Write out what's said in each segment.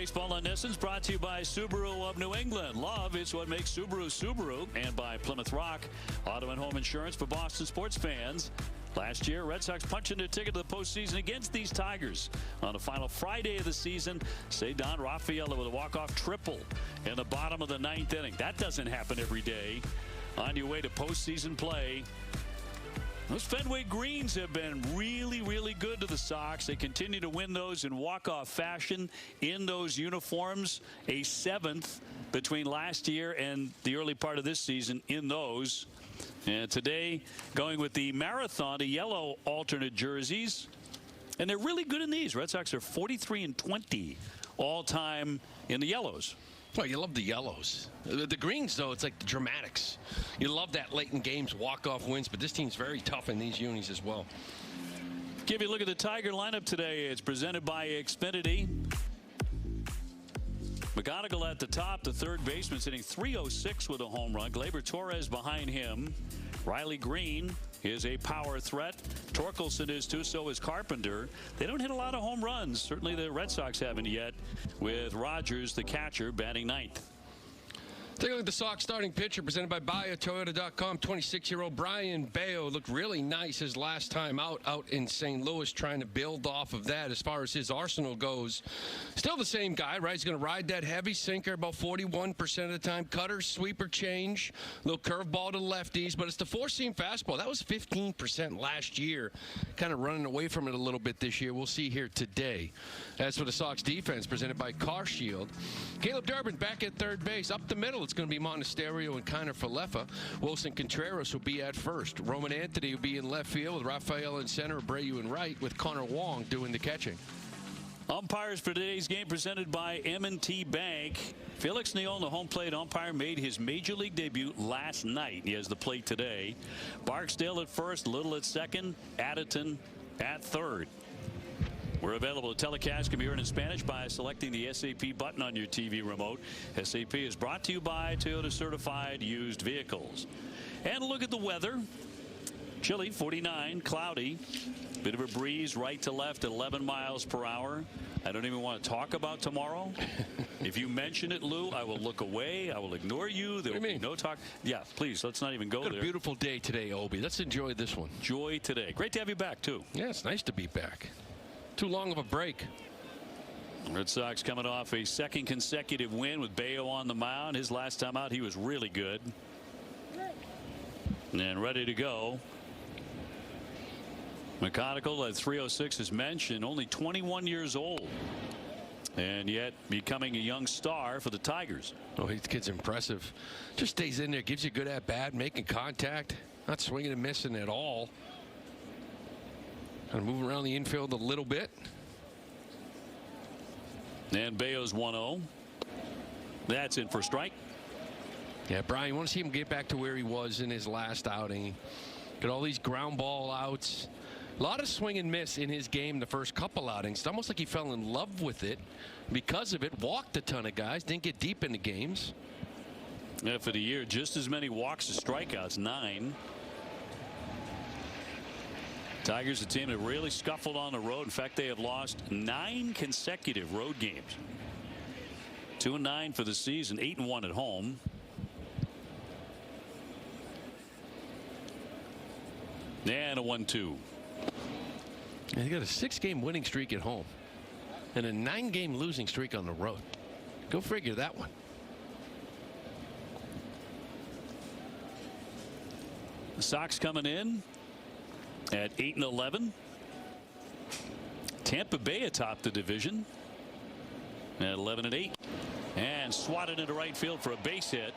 Baseball on NESN is brought to you by Subaru of New England. Love is what makes Subaru Subaru. And by Plymouth Rock, auto and home insurance for Boston sports fans. Last year, Red Sox punching their ticket to the postseason against these Tigers. On the final Friday of the season, Don Rafaela with a walk-off triple in the bottom of the ninth inning. That doesn't happen every day. On your way to postseason play. Those Fenway Greens have been really, really good to the Sox. They continue to win those in walk-off fashion in those uniforms. A 7th between last year and the early part of this season in those. And today, going with the Marathon, the yellow alternate jerseys. And they're really good in these. Red Sox are 43-20 all-time in the yellows. Well, you love the yellows. The greens, though, it's like the dramatics. You love that late in games, walk-off wins, but this team's very tough in these unis as well. Give you a look at the Tiger lineup today. It's presented by Xfinity. McGonigal at the top. The third baseman hitting .306 with a home run. Gleyber Torres behind him. Riley Green is a power threat. Torkelson is too, so is Carpenter. They don't hit a lot of home runs. Certainly the Red Sox haven't yet, with Rogers, the catcher, batting ninth. Take a look at the Sox starting pitcher presented by BuyAToyota.com. 26-year-old Brian Bayo looked really nice his last time out in St. Louis, trying to build off of that as far as his arsenal goes. Still the same guy, right? He's going to ride that heavy sinker about 41% of the time. Cutter, sweeper change, little curveball to lefties, but it's the four-seam fastball. That was 15% last year. Kind of running away from it a little bit this year. We'll see here today. As for the Sox defense, presented by CarShield. Caleb Durbin back at third base. Up the middle, it's going to be Monasterio and Kiner Falefa. Wilson Contreras will be at first. Roman Anthony will be in left field with Rafael in center, Abreu in right, with Connor Wong doing the catching. Umpires for today's game presented by M&T Bank. Felix Neal, the home plate umpire, made his major league debut last night. He has the plate today. Barksdale at first, Little at second, Additon at third. We're available to telecast. Can be heard in Spanish by selecting the SAP button on your TV remote. SAP is brought to you by Toyota Certified Used Vehicles. And look at the weather. Chilly, 49, cloudy. Bit of a breeze right to left at 11 miles per hour. I don't even want to talk about tomorrow. If you mention it, Lou, I will look away. I will ignore you. There will be no talk. Yeah, please, let's not even go there. A beautiful day today, Obi. Let's enjoy this one. Joy today. Great to have you back, too. Yeah, it's nice to be back. Too long of a break. Red Sox coming off a second consecutive win with Bayo on the mound. His last time out, he was really good. And ready to go. McGonigal at .306 as mentioned, only 21 years old. And yet becoming a young star for the Tigers. Oh, this kid's impressive. Just stays in there, gives you a good at-bat, making contact. Not swinging and missing at all. Kind of moving around the infield a little bit. And Bayo's 1-0. That's in for strike. Yeah, Brian, you want to see him get back to where he was in his last outing. Got all these ground ball outs. A lot of swing and miss in his game the first couple outings. It's almost like he fell in love with it. Because of it, walked a ton of guys. Didn't get deep into games. Yeah, for the year, just as many walks as strikeouts, 9. Tigers, a team that really scuffled on the road. In fact, they have lost 9 consecutive road games. 2-9 for the season, 8-1 at home. And a 1-2. And he got a 6-game winning streak at home and a 9-game losing streak on the road. Go figure that one. The Sox coming in at 8-11. Tampa Bay atop the division at 11-8. And swatted into right field for a base hit.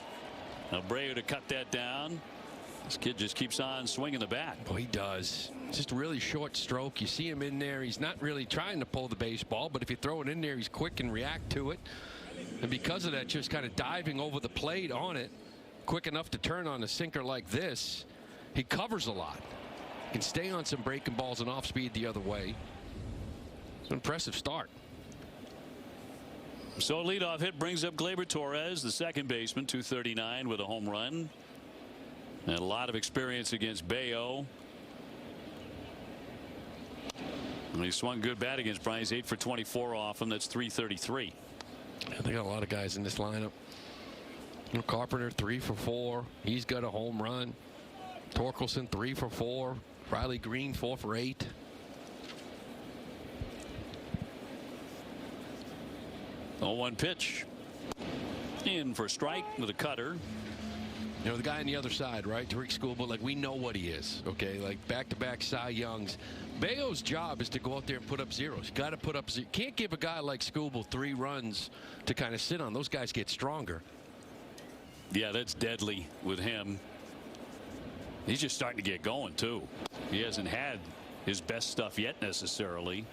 Abreu to cut that down. This kid just keeps on swinging the bat. Oh, he does. Just a really short stroke. You see him in there. He's not really trying to pull the baseball, but if you throw it in there, he's quick and react to it. And because of that, just kind of diving over the plate on it, quick enough to turn on a sinker like this. He covers a lot. Can stay on some breaking balls and off speed the other way. It's an impressive start. So a leadoff hit brings up Gleyber Torres, the second baseman, 239 with a home run. And a lot of experience against Bayo. And he swung good bat against Brian. He's 8 for 24 off him. That's .333. They got a lot of guys in this lineup. Carpenter 3 for 4. He's got a home run. Torkelson 3 for 4. Riley Green 4 for 8. Oh, 1 pitch. In for a strike with a cutter. You know, the guy on the other side, right? Tariq Skubal, like, we know what he is, okay? Like, back-to-back Cy Youngs. Bayo's job is to go out there and put up zeros. Got to put up zeros. Can't give a guy like Skubal 3 runs to kind of sit on. Those guys get stronger. Yeah, that's deadly with him. He's just starting to get going, too. He hasn't had his best stuff yet, necessarily.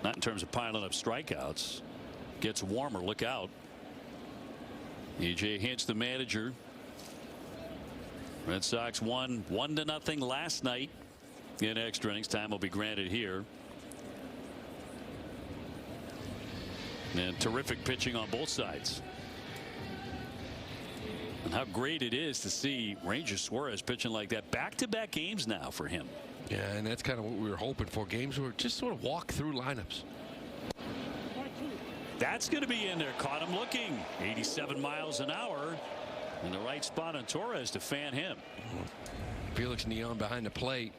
Not in terms of piling up strikeouts. Gets warmer. Look out. E.J. Hinch, the manager. Red Sox won 1-0 last night in extra innings. Time will be granted here. And terrific pitching on both sides. And how great it is to see Ranger Suarez pitching like that. Back-to-back games now for him. Yeah, and that's kind of what we were hoping for. Games where just sort of walk through lineups. That's going to be in there. Caught him looking. 87 miles an hour. In the right spot on Torres to fan him. Felix Neon behind the plate.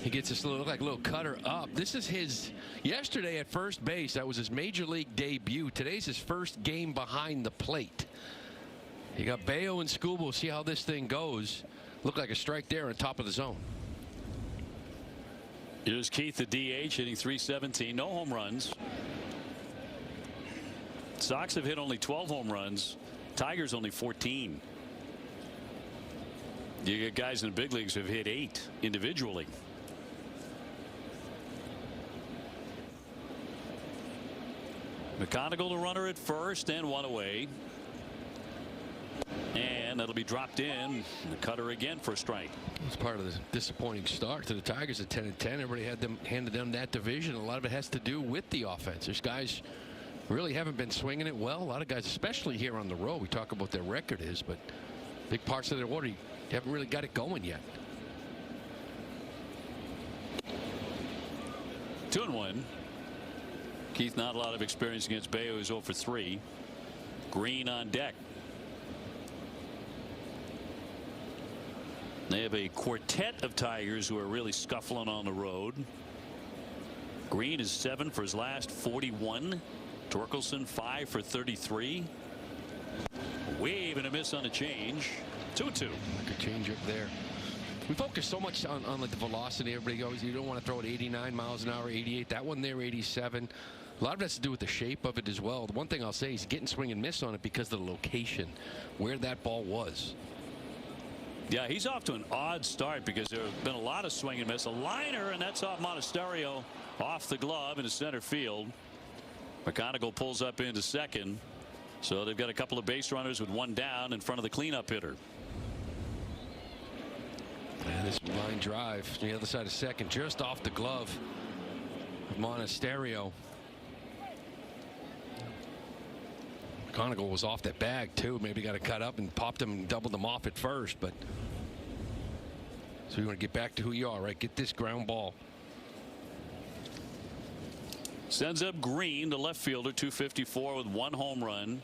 He gets this little, look like a little cutter up. This is his yesterday at first base. That was his major league debut. Today's his first game behind the plate. You got Bayo and Skubal. See how this thing goes. Look like a strike there on top of the zone. Here's Keith, the DH, hitting .317. No home runs. Sox have hit only 12 home runs. Tigers only 14. You get guys in the big leagues who have hit 8 individually. McConaughey the runner at first and 1 away. And that'll be dropped in. The cutter again for a strike. It's part of the disappointing start to the Tigers at 10-10. Everybody handed them that division. A lot of it has to do with the offense. There's guys really haven't been swinging it well. A lot of guys, especially here on the road, we talk about their record is, but big parts of their order, you haven't really got it going yet. 2-1. Keith, not a lot of experience against Bayo, who's 0 for 3. Green on deck. They have a quartet of Tigers who are really scuffling on the road. Green is 7 for his last 41. Torkelson 5 for 33. Wave and a miss on the change. 2-2. Good change up there. We focus so much on like the velocity. Everybody goes, you don't want to throw it 89 miles an hour, 88. That one there, 87. A lot of it has to do with the shape of it as well. The one thing I'll say is getting swing and miss on it because of the location where that ball was. Yeah, he's off to an odd start because there have been a lot of swing and miss. A liner, and that's off Monasterio off the glove into center field. McConaughey pulls up into second. So they've got a couple of base runners with 1 down in front of the cleanup hitter. And this line drive to the other side of second, just off the glove of Monasterio. McConaughey was off that bag too. Maybe got to cut up and popped him and doubled them off at first. But so you want to get back to who you are, right? Get this ground ball. Sends up Green, the left fielder, 254 with 1 home run.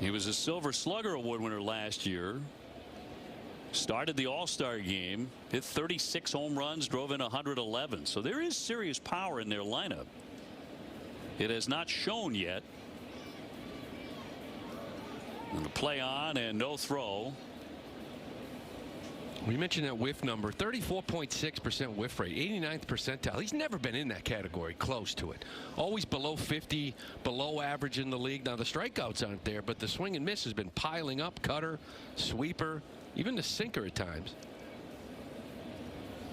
He was a Silver Slugger Award winner last year. Started the All-Star game, hit 36 home runs, drove in 111. So there is serious power in their lineup. It has not shown yet. And the play on and no throw. We mentioned that whiff number, 34.6% whiff rate, 89th percentile. He's never been in that category, close to it. Always below 50, below average in the league. Now the strikeouts aren't there, but the swing and miss has been piling up. Cutter, sweeper, even the sinker at times.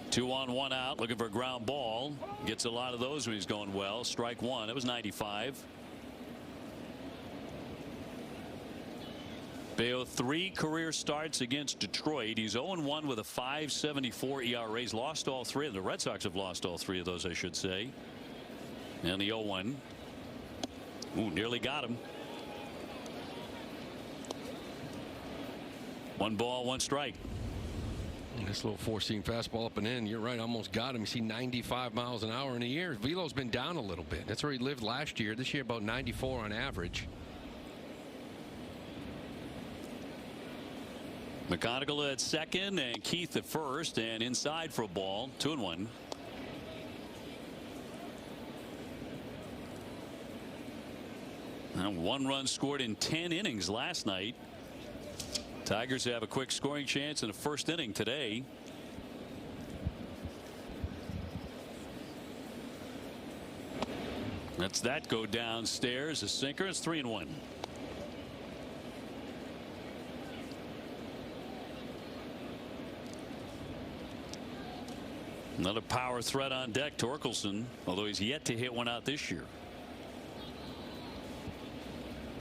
2 on 1 out, looking for a ground ball. Gets a lot of those when he's going well. Strike 1. It was 95. Bayo 3 career starts against Detroit. He's 0-1 with a 5.74 ERA. He's lost all 3. The Red Sox have lost all 3 of those, I should say. And the 0-1. Ooh, nearly got him. 1 ball, 1 strike. This little four-seam fastball up and in. You're right, almost got him. You see 95 miles an hour in a year. Velo's been down a little bit. That's where he lived last year. This year about 94 on average. McGonigal at second and Keith at first, and inside for a ball. 2-1. And 1 run scored in 10 innings last night. Tigers have a quick scoring chance in the first inning today. Let's that go downstairs. A sinker. It's 3-1. Another power threat on deck. Torkelson, although he's yet to hit one out this year.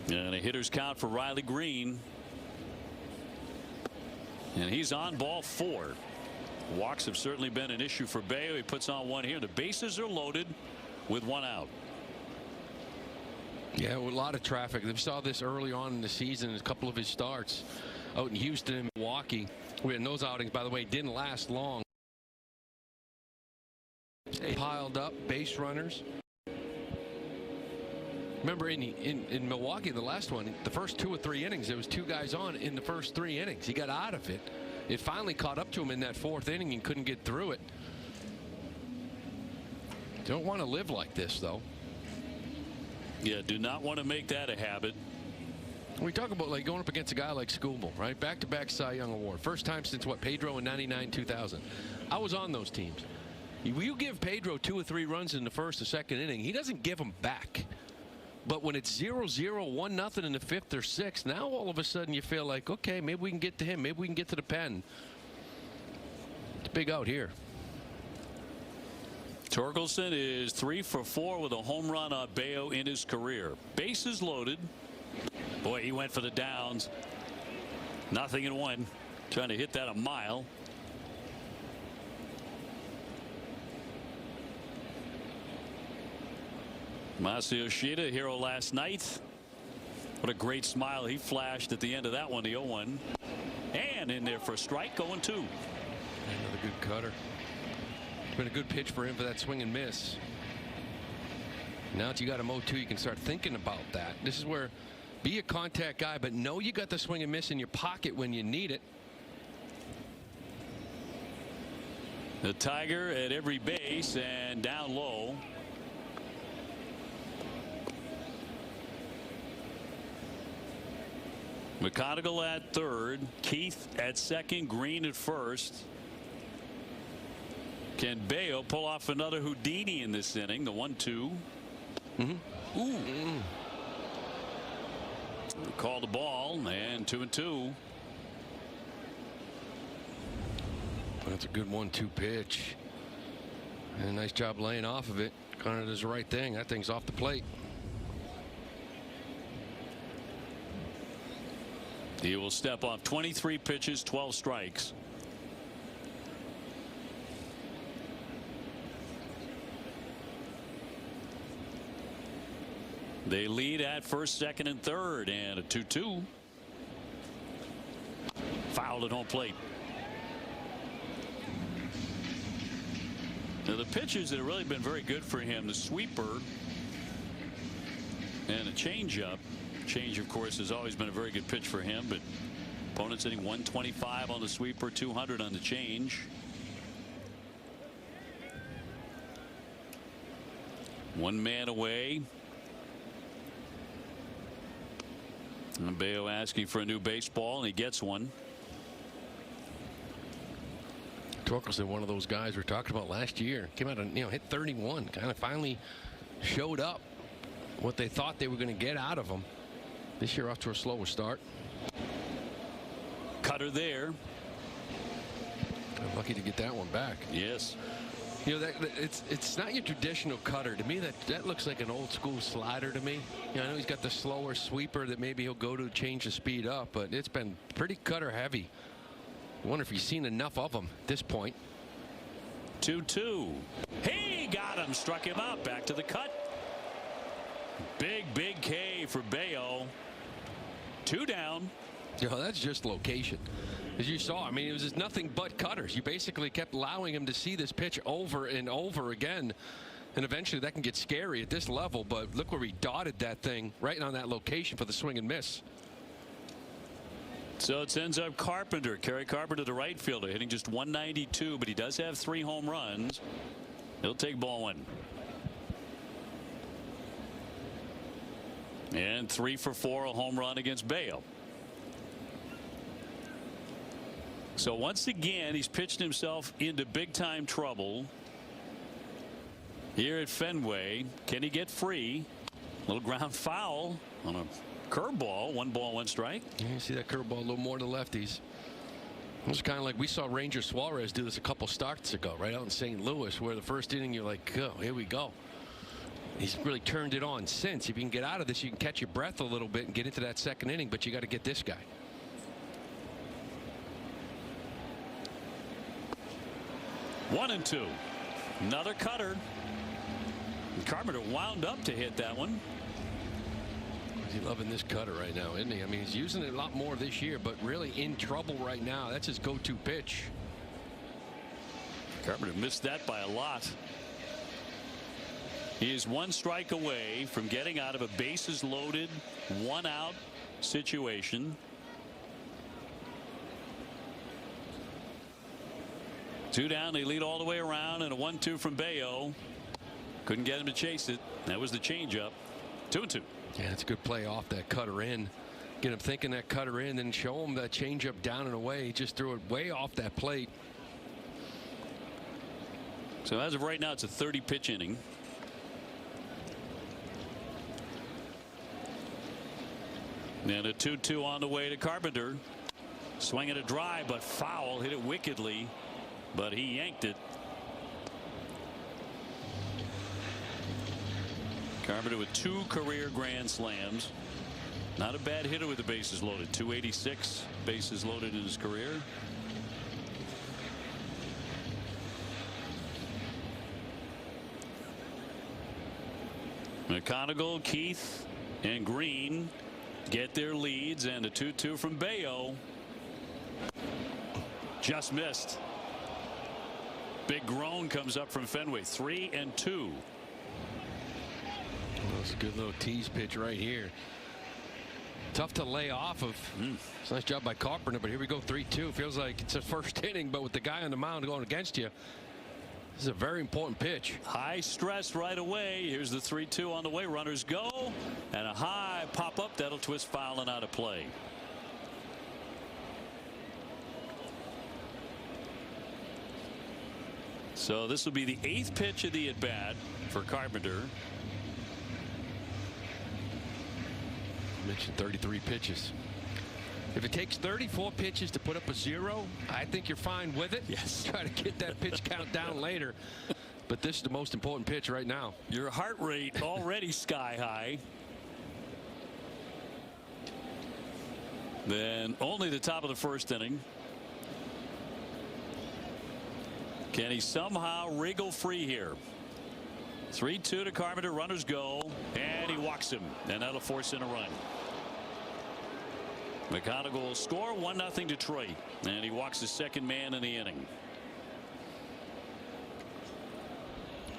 And a hitter's count for Riley Green. And he's on ball 4. Walks have certainly been an issue for Bayo. He puts on one here. The bases are loaded with 1 out. Yeah, a lot of traffic. We saw this early on in the season in a couple of his starts out in Houston and Milwaukee. And those outings, by the way, didn't last long. They piled up base runners. Remember in Milwaukee, the last one, the first 2 or 3 innings, there was 2 guys on in the first 3 innings. He got out of it. It finally caught up to him in that 4th inning and couldn't get through it. Don't want to live like this, though. Yeah, do not want to make that a habit. We talk about like going up against a guy like Skubal, right? Back-to-back Cy Young Award. First time since, what, Pedro in 99, 2000. I was on those teams. You give Pedro 2 or 3 runs in the first or second inning, he doesn't give them back. But when it's 0-0, 1-0 in the 5th or 6th, now all of a sudden you feel like, okay, maybe we can get to him. Maybe we can get to the pen. It's big out here. Torkelson is 3 for 4 with a home run on Bayo in his career. Bases loaded. Boy, he went for the downs. 0-1. Trying to hit that a mile. Masao Yoshida, hero last night. What a great smile he flashed at the end of that one, the 0-1. And in there for a strike, 0-2. Another good cutter. It's been a good pitch for him for that swing and miss. Now that you got him 0-2, you can start thinking about that. This is where be a contact guy, but know you got the swing and miss in your pocket when you need it. The Tiger at every base and down low. McGonigal at third, Keith at second, Green at first. Can Bayo pull off another Houdini in this inning? The 1-2. Ooh. Call the ball, and 2-2. That's a good 1-2 pitch. And a nice job laying off of it. Connor does the right thing. That thing's off the plate. He will step off 23 pitches, 12 strikes. They lead at first, second, and third, and a 2-2. Foul at home plate. Now the pitches that have really been very good for him, the sweeper and a changeup. Change, of course, has always been a very good pitch for him, but opponents hitting 125 on the sweeper, 200 on the change. One man away. And Bayo asking for a new baseball, and he gets one. Torkelson, one of those guys we were talking about last year, came out and hit 31, kind of finally showed up what they thought they were going to get out of him. This year off to a slower start. Cutter there. Lucky to get that one back. Yes. It's not your traditional cutter. To me, that looks like an old school slider to me. I know he's got the slower sweeper that maybe he'll go to change the speed up, but it's been pretty cutter heavy. I wonder if he's seen enough of them at this point. 2-2. He got him, struck him out. Back to the cut. Big K for Bayo. 2 down. You know, that's just location. As you saw, I mean, it was just nothing but cutters. You basically kept allowing him to see this pitch over and over again. And eventually that can get scary at this level. But look where he dotted that thing right on that location for the swing and miss. So it ends up Carpenter. Kerry Carpenter, the right fielder, hitting just 192, but he does have 3 home runs. He'll take ball 1. And 3 for 4, a home run against Bayo. So once again, he's pitched himself into big time trouble here at Fenway. Can he get free? Little ground foul on a curveball. 1 ball, 1 strike. Yeah, you see that curveball a little more to lefties. It's kind of like we saw Ranger Suarez do this a couple starts ago, right out in St. Louis, where the first inning you're like, oh, here we go. He's really turned it on since. If you can get out of this, you can catch your breath a little bit and get into that second inning, but you got to get this guy. One and 2. Another cutter. Carpenter wound up to hit that one. He's loving this cutter right now, isn't he? I mean, he's using it a lot more this year, but really in trouble right now. That's his go-to pitch. Carpenter missed that by a lot. He is 1 strike away from getting out of a bases loaded, 1 out situation. 2 down, they lead all the way around, and a 1-2 from Bayo. Couldn't get him to chase it. That was the changeup. 2-2. Yeah, it's a good play off that cutter in. Get him thinking that cutter in, then show him that changeup down and away. He just threw it way off that plate. So as of right now, it's a 30-pitch inning. And a 2-2 on the way to Carpenter. Swinging a drive, but foul. Hit it wickedly, but he yanked it. Carpenter with 2 career grand slams. Not a bad hitter with the bases loaded. 286 bases loaded in his career. McConaughey, Keith, and Green get their leads, and a 2-2 from Bayo. Just missed. Big groan comes up from Fenway. 3-2. That's a good little tease pitch right here. Tough to lay off of. It's a nice job by Carpenter, but here we go. 3-2. Feels like it's a first inning, but with the guy on the mound going against you, this is a very important pitch. High stress right away. Here's the 3-2 on the way. Runners go, and a high pop up that'll twist foul and out of play. So this will be the 8th pitch of the at bat for Carpenter. I mentioned 33 pitches. If it takes 34 pitches to put up a 0, I think you're fine with it. Yes. Try to get that pitch count down later. But this is the most important pitch right now. Your heart rate already sky high. Then only the top of the first inning. Can he somehow wriggle free here? 3-2 to Carpenter. Runners go, and he walks him, and that'll force in a run. McConaughey will score 1-0 Detroit, and he walks the second man in the inning.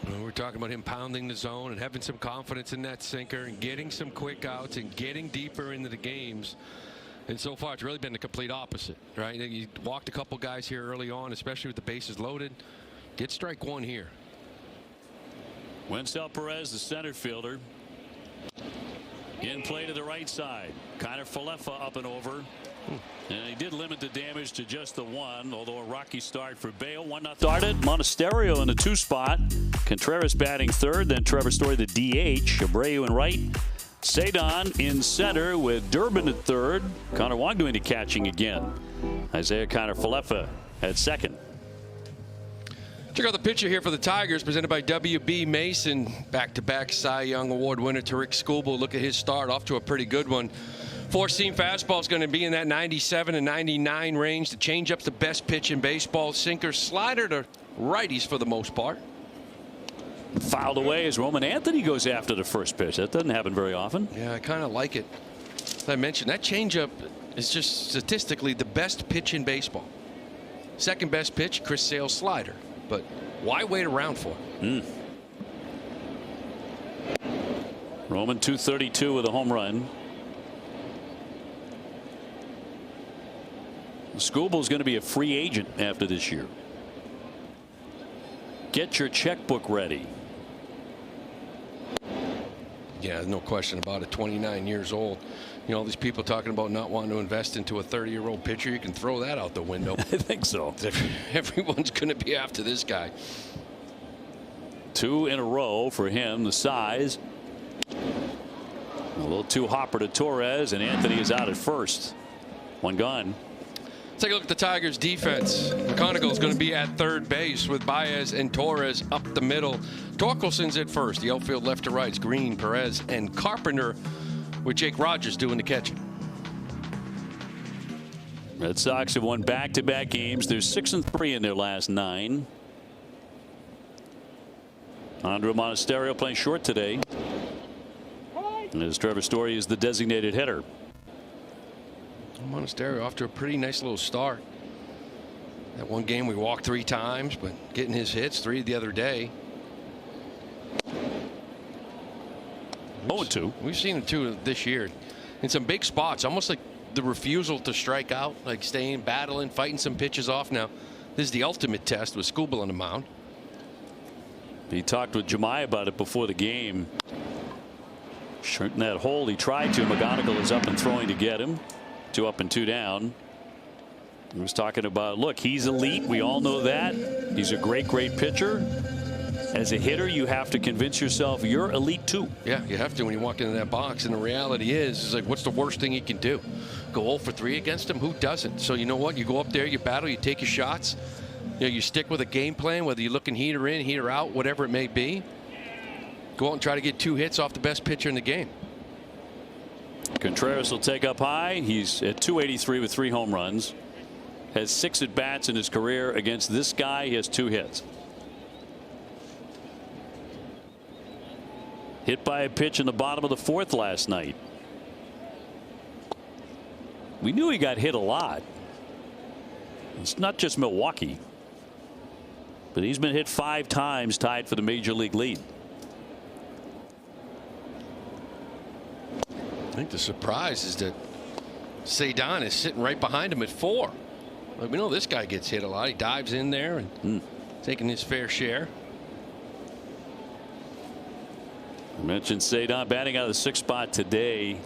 Well, we're talking about him pounding the zone and having some confidence in that sinker and getting some quick outs and getting deeper into the games. And so far, it's really been the complete opposite, right? You walked a couple guys here early on, especially with the bases loaded. Get strike 1 here. Wencel Perez, the center fielder, in play to the right side. Kiner Falefa up and over. And he did limit the damage to just the 1, although a rocky start for Bayo. 1-0 started. Monasterio in the 2 spot. Contreras batting 3rd, then Trevor Story the DH. Abreu in right. Cedon in center with Durbin at 3rd. Connor Wong doing the catching again. Isaiah Kiner Falefa at 2nd. Check out the picture here for the Tigers, presented by W.B. Mason. Back-to-back Cy Young Award winner Tariq Skubal. Look at his start, off to a pretty good one. 4-seam fastball is going to be in that 97 and 99 range. The changeup's the best pitch in baseball. Sinker, slider to righties for the most part. Fouled away as Roman Anthony goes after the first pitch. That doesn't happen very often. Yeah, I kind of like it. As I mentioned, that changeup, is just statistically the best pitch in baseball. Second best pitch, Chris Sale's slider. But why wait around for it? Roman 232 with a home run. Skubal's going to be a free agent after this year. Get your checkbook ready. Yeah, no question about it. 29 years old. You know, all these people talking about not wanting to invest into a 30-year-old pitcher, you can throw that out the window. I think so. Everyone's going to be after this guy. 2 in a row for him. The size. A little too hopper to Torres, and Anthony is out at first. 1 gone. Take a look at the Tigers defense. McConaughey's going to be at third base with Baez and Torres up the middle. Torkelson's at first. The outfield left to right is Green, Perez, and Carpenter, with Jake Rogers doing the catching. Red Sox have won back-to-back games. They're 6-3 in their last 9. Andrew Monasterio playing short today. And as Trevor Story is the designated hitter. Monasterio off to a pretty nice little start. That one game we walked 3 times, but getting his hits, 3 the other day. 0-2. We've seen him too this year in some big spots, almost like the refusal to strike out, like staying, battling, fighting some pitches off. Now, this is the ultimate test with Skubal on the mound. He talked with Jemai about it before the game. Shooting that hole he tried to. McGonigal is up and throwing to get him. 2 up and 2 down. He was talking about, look, he's elite. We all know that. He's a great pitcher. As a hitter, you have to convince yourself you're elite too. Yeah, you have to when you walk into that box. And the reality is like, what's the worst thing you can do? Go 0 for 3 against him? Who doesn't? So you know what? You go up there, you battle, you take your shots. You know, you stick with a game plan, whether you're looking heater in, heater out, whatever it may be. Go out and try to get 2 hits off the best pitcher in the game. Contreras will take up high. He's at 283 with 3 home runs. Has 6 at bats in his career. Against this guy, he has 2 hits. Hit by a pitch in the bottom of the 4th last night. We knew he got hit a lot. It's not just Milwaukee, but he's been hit 5 times, tied for the major league lead. I think the surprise is that Cedon is sitting right behind him at 4. Like, we know this guy gets hit a lot. He dives in there and taking his fair share. I mentioned Cedon batting out of the 6th spot today.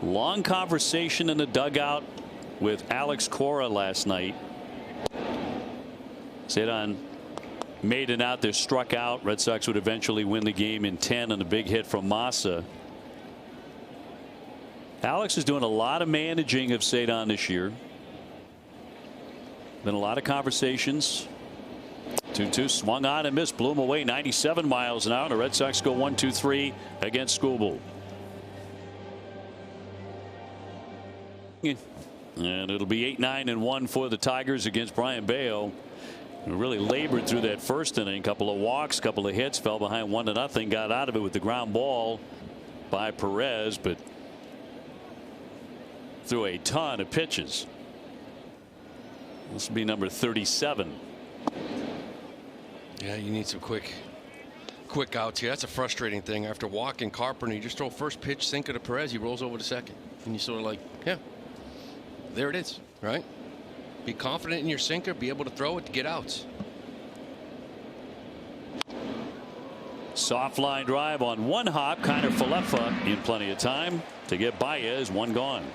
Long conversation in the dugout with Alex Cora last night. Cedon made an out there, struck out. Red Sox would eventually win the game in 10 on a big hit from Massa. Alex is doing a lot of managing of Cedon this year. Been a lot of conversations. 2-2 swung on and missed, blew him away 97 miles an hour. The Red Sox go 1-2-3 against Skubal. And it'll be 8-9-1 for the Tigers against Brian Bayo. Who really labored through that first inning. Couple of walks, couple of hits, fell behind 1-0, got out of it with the ground ball by Perez, but threw a ton of pitches. This will be number 37. Yeah, you need some quick outs here. That's a frustrating thing. After walking Carpenter, you just throw first pitch, sinker to Perez, he rolls over to second, and you sort of like, yeah, there it is, right? Be confident in your sinker, be able to throw it to get outs. Soft line drive on 1 hop. Kiner Falefa in plenty of time to get Baez. 1 gone.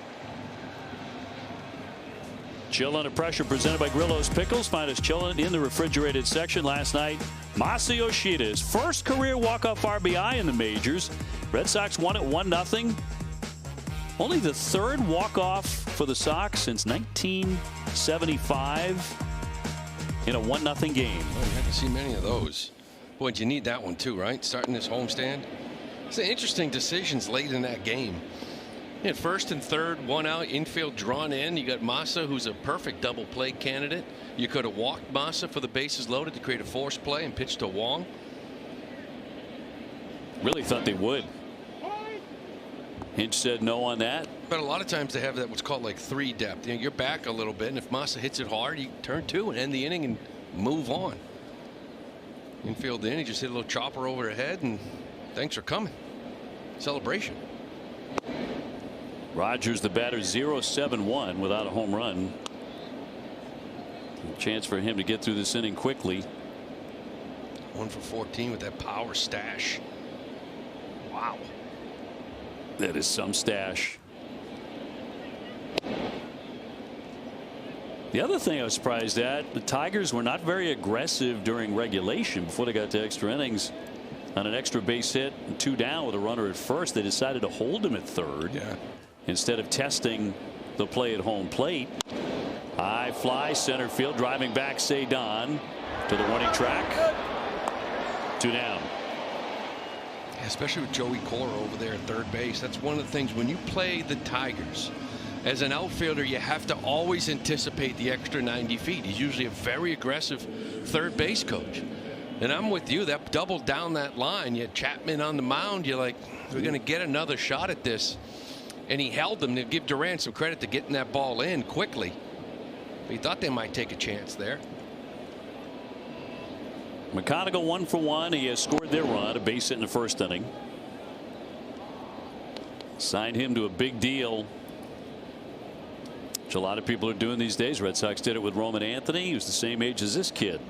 Chill under pressure presented by Grillo's Pickles. Find us chilling in the refrigerated section. Last night, Masa Yoshida's first career walk-off RBI in the majors. Red Sox won it 1-0. Only the 3rd walk-off for the Sox since 1975 in a 1-0 game. Oh, you haven't seen many of those. Boy, you need that one too, right? Starting this homestand. It's interesting decisions late in that game. You had 1st and 3rd, 1 out, infield drawn in. You got Massa, who's a perfect double play candidate. You could have walked Massa for the bases loaded to create a force play and pitch to Wong. Really thought they would. Hinch said no on that. But a lot of times they have that what's called like 3 depth. You know, you're back a little bit, and if Massa hits it hard, you turn 2 and end the inning and move on. Infield in, he just hit a little chopper over the head, and thanks for coming. Celebration. Rogers, the batter, 0-7-1 without a home run. A chance for him to get through this inning quickly. 1 for 14 with that power stash. Wow. That is some stash. The other thing I was surprised at, the Tigers were not very aggressive during regulation before they got to extra innings. On an extra base hit and 2 down with a runner at first, they decided to hold him at third. Yeah. Instead of testing the play at home plate. High fly, center field, driving back Cedon to the running track. 2 down. Yeah, especially with Joey Cora over there at third base. That's one of the things when you play the Tigers. As an outfielder, you have to always anticipate the extra 90 feet. He's usually a very aggressive third base coach. And I'm with you. That double down that line. You had Chapman on the mound. You're like, we're going to get another shot at this. And he held them. To give Durant some credit to getting that ball in quickly. But he thought they might take a chance there. McConaughey 1 for 1. He has scored their run, a base hit in the first inning. Signed him to a big deal, which a lot of people are doing these days. Red Sox did it with Roman Anthony. He was the same age as this kid.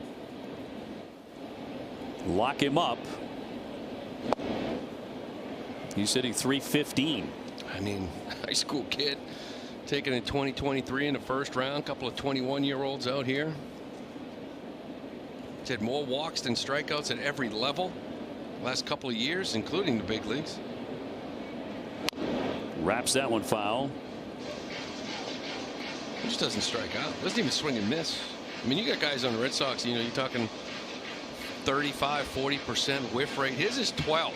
Lock him up. He's hitting .315. I mean, high school kid taken in 2023 in the first round. Couple of 21-year-olds out here. He's had more walks than strikeouts at every level last couple of years, including the big leagues. Wraps that one foul. He just doesn't strike out. Doesn't even swing and miss. I mean, you got guys on the Red Sox, you know, you're talking 35-40% whiff rate. His is 12.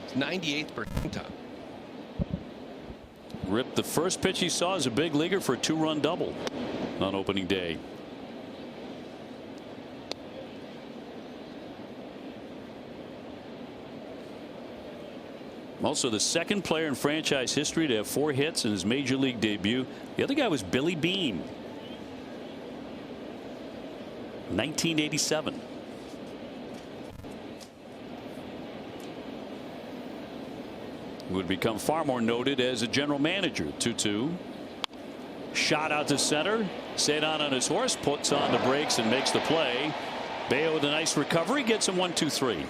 It's 98th percentile. Rip, the first pitch he saw as a big leaguer for a 2-run double on opening day. Also the second player in franchise history to have 4 hits in his major league debut. The other guy was Billy Beane. 1987. Would become far more noted as a general manager. 2-2. Shot out to center. Cedon on his horse, puts on the brakes and makes the play. Bayo with a nice recovery, gets him 1-2-3.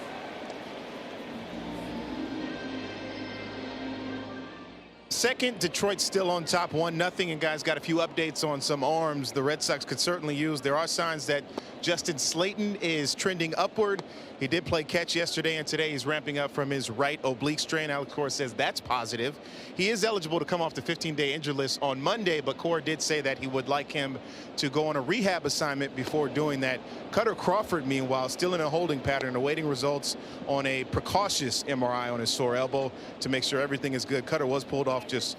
Second, Detroit still on top 1-0, and guys got a few updates on some arms the Red Sox could certainly use. There are signs that Justin Slayton is trending upward. He did play catch yesterday, and today he's ramping up from his right oblique strain. Alex Cora says that's positive. He is eligible to come off the 15-day injured list on Monday, but Cora did say that he would like him to go on a rehab assignment before doing that. Cutter Crawford, meanwhile, still in a holding pattern, awaiting results on a precautious MRI on his sore elbow to make sure everything is good. Cutter was pulled off just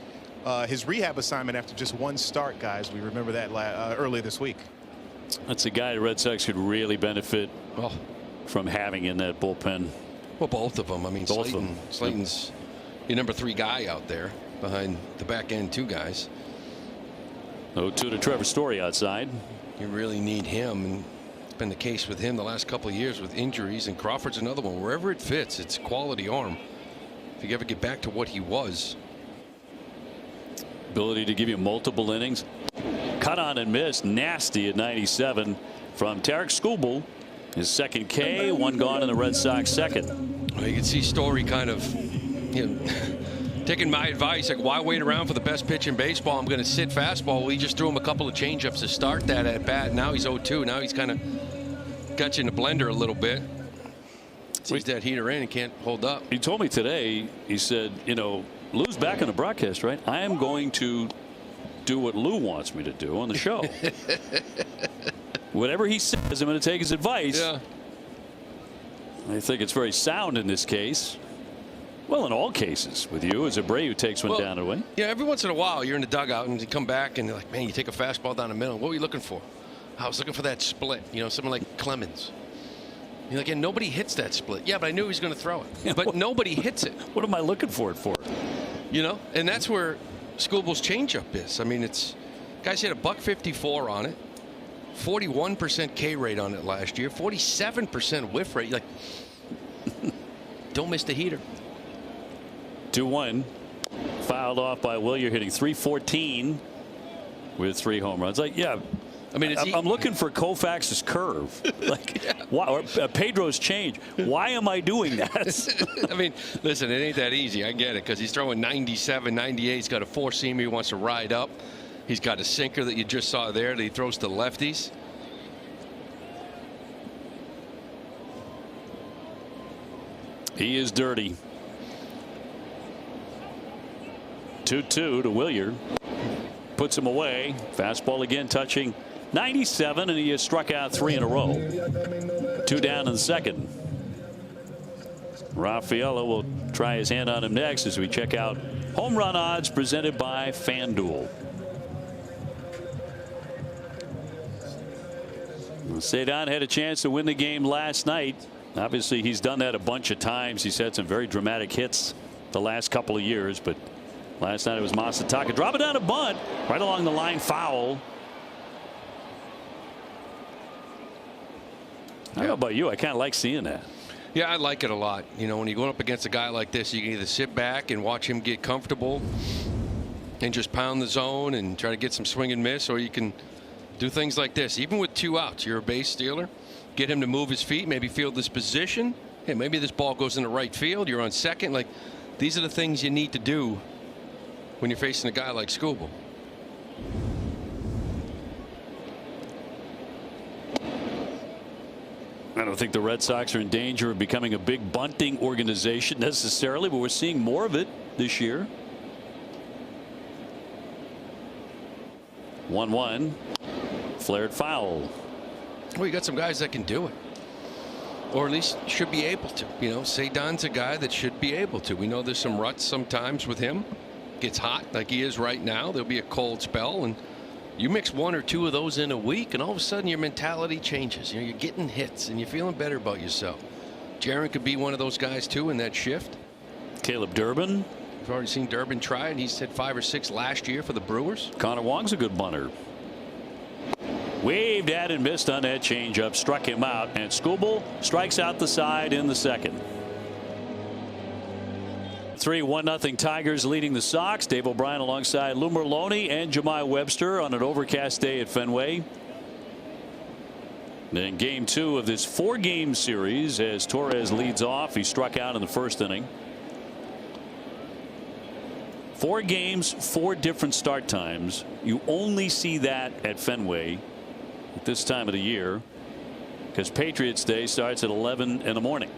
his rehab assignment after just 1 start, guys. We remember that earlier this week. That's a guy the Red Sox could really benefit from having in that bullpen. Well, both of them. I mean, both of them. Slayton's your number 3 guy out there behind the back end 2 guys. 0-2 to Trevor Story outside. You really need him, and it's been the case with him the last couple of years with injuries. And Crawford's another one. Wherever it fits, it's quality arm. If you ever get back to what he was. Ability to give you multiple innings. Cut on and missed. Nasty at 97 from Tarek Skubal. His second K, 1 gone in the Red Sox second. Well, you can see Story kind of, you know, taking my advice, like, why wait around for the best pitch in baseball? I'm going to sit fastball. Well, he just threw him a couple of changeups to start that at bat. Now he's 0-2. Now he's kind of got you in the blender a little bit. Sees that heater in and can't hold up. He told me today, he said, you know, Lou's back on the broadcast, right? I am going to do what Lou wants me to do on the show. Whatever he says, I'm going to take his advice. Yeah. I think it's very sound in this case. Well, in all cases with you as Abreu takes one down and away. Yeah, every once in a while you're in the dugout and you come back and you're like, man, you take a fastball down the middle. What were you looking for? I was looking for that split, you know, something like Clemens. You're like, and nobody hits that split. Yeah, but I knew he was going to throw it. But nobody hits it. What am I looking for it for? And that's where Scooble's changeup is. I mean, guys hit a $154 on it, 41% K rate on it last year, 47% whiff rate. Like, don't miss the heater. 2-1. Fouled off by Willier, hitting .314 with 3 home runs. Like, yeah. I mean, I'm looking for Koufax's curve, like, or Pedro's change. Why am I doing that? I mean, listen, it ain't that easy. I get it, because he's throwing 97, 98. He's got a 4-seamer he wants to ride up. He's got a sinker that you just saw there that he throws to lefties. He is dirty. 2-2 to Willier. Puts him away. Fastball again touching 97, and he has struck out 3 in a row. 2 down in the second. Raffaello will try his hand on him next as we check out home run odds presented by FanDuel. Cedon had a chance to win the game last night. Obviously, he's done that a bunch of times. He's had some very dramatic hits the last couple of years, but last night it was Masataka. Drop it down a bunt right along the line, foul. I don't know about you. I kind of like seeing that. Yeah, I like it a lot. When you're going up against a guy like this, you can either sit back and watch him get comfortable and just pound the zone and try to get some swing and miss, or you can do things like this. Even with 2 outs, you're a base stealer. Get him to move his feet, maybe field this position. Hey, maybe this ball goes into right field. You're on second. Like, these are the things you need to do when you're facing a guy like Scooble. I don't think the Red Sox are in danger of becoming a big bunting organization necessarily, but we're seeing more of it this year. 1-1. Flared foul. Well, you got some guys that can do it, or at least should be able to. Cedon's a guy that should be able to. We know there's some ruts sometimes with him. Gets hot like he is right now. There'll be a cold spell, and you mix 1 or 2 of those in a week, and all of a sudden your mentality changes. You're getting hits, and you're feeling better about yourself. Jaron could be one of those guys too in that shift. Caleb Durbin. We've already seen Durbin try it. He's hit 5 or 6 last year for the Brewers. Connor Wong's a good bunter. Waved at and missed on that changeup, struck him out, and Scooble strikes out the side in the second. 3-1-0 Tigers leading the Sox. Dave O'Brien alongside Lou Merlone and Jemai Webster on an overcast day at Fenway. Then game 2 of this 4-game series as Torres leads off. He struck out in the first inning. 4 games, 4 different start times. You only see that at Fenway at this time of the year, because Patriots Day starts at 11 in the morning.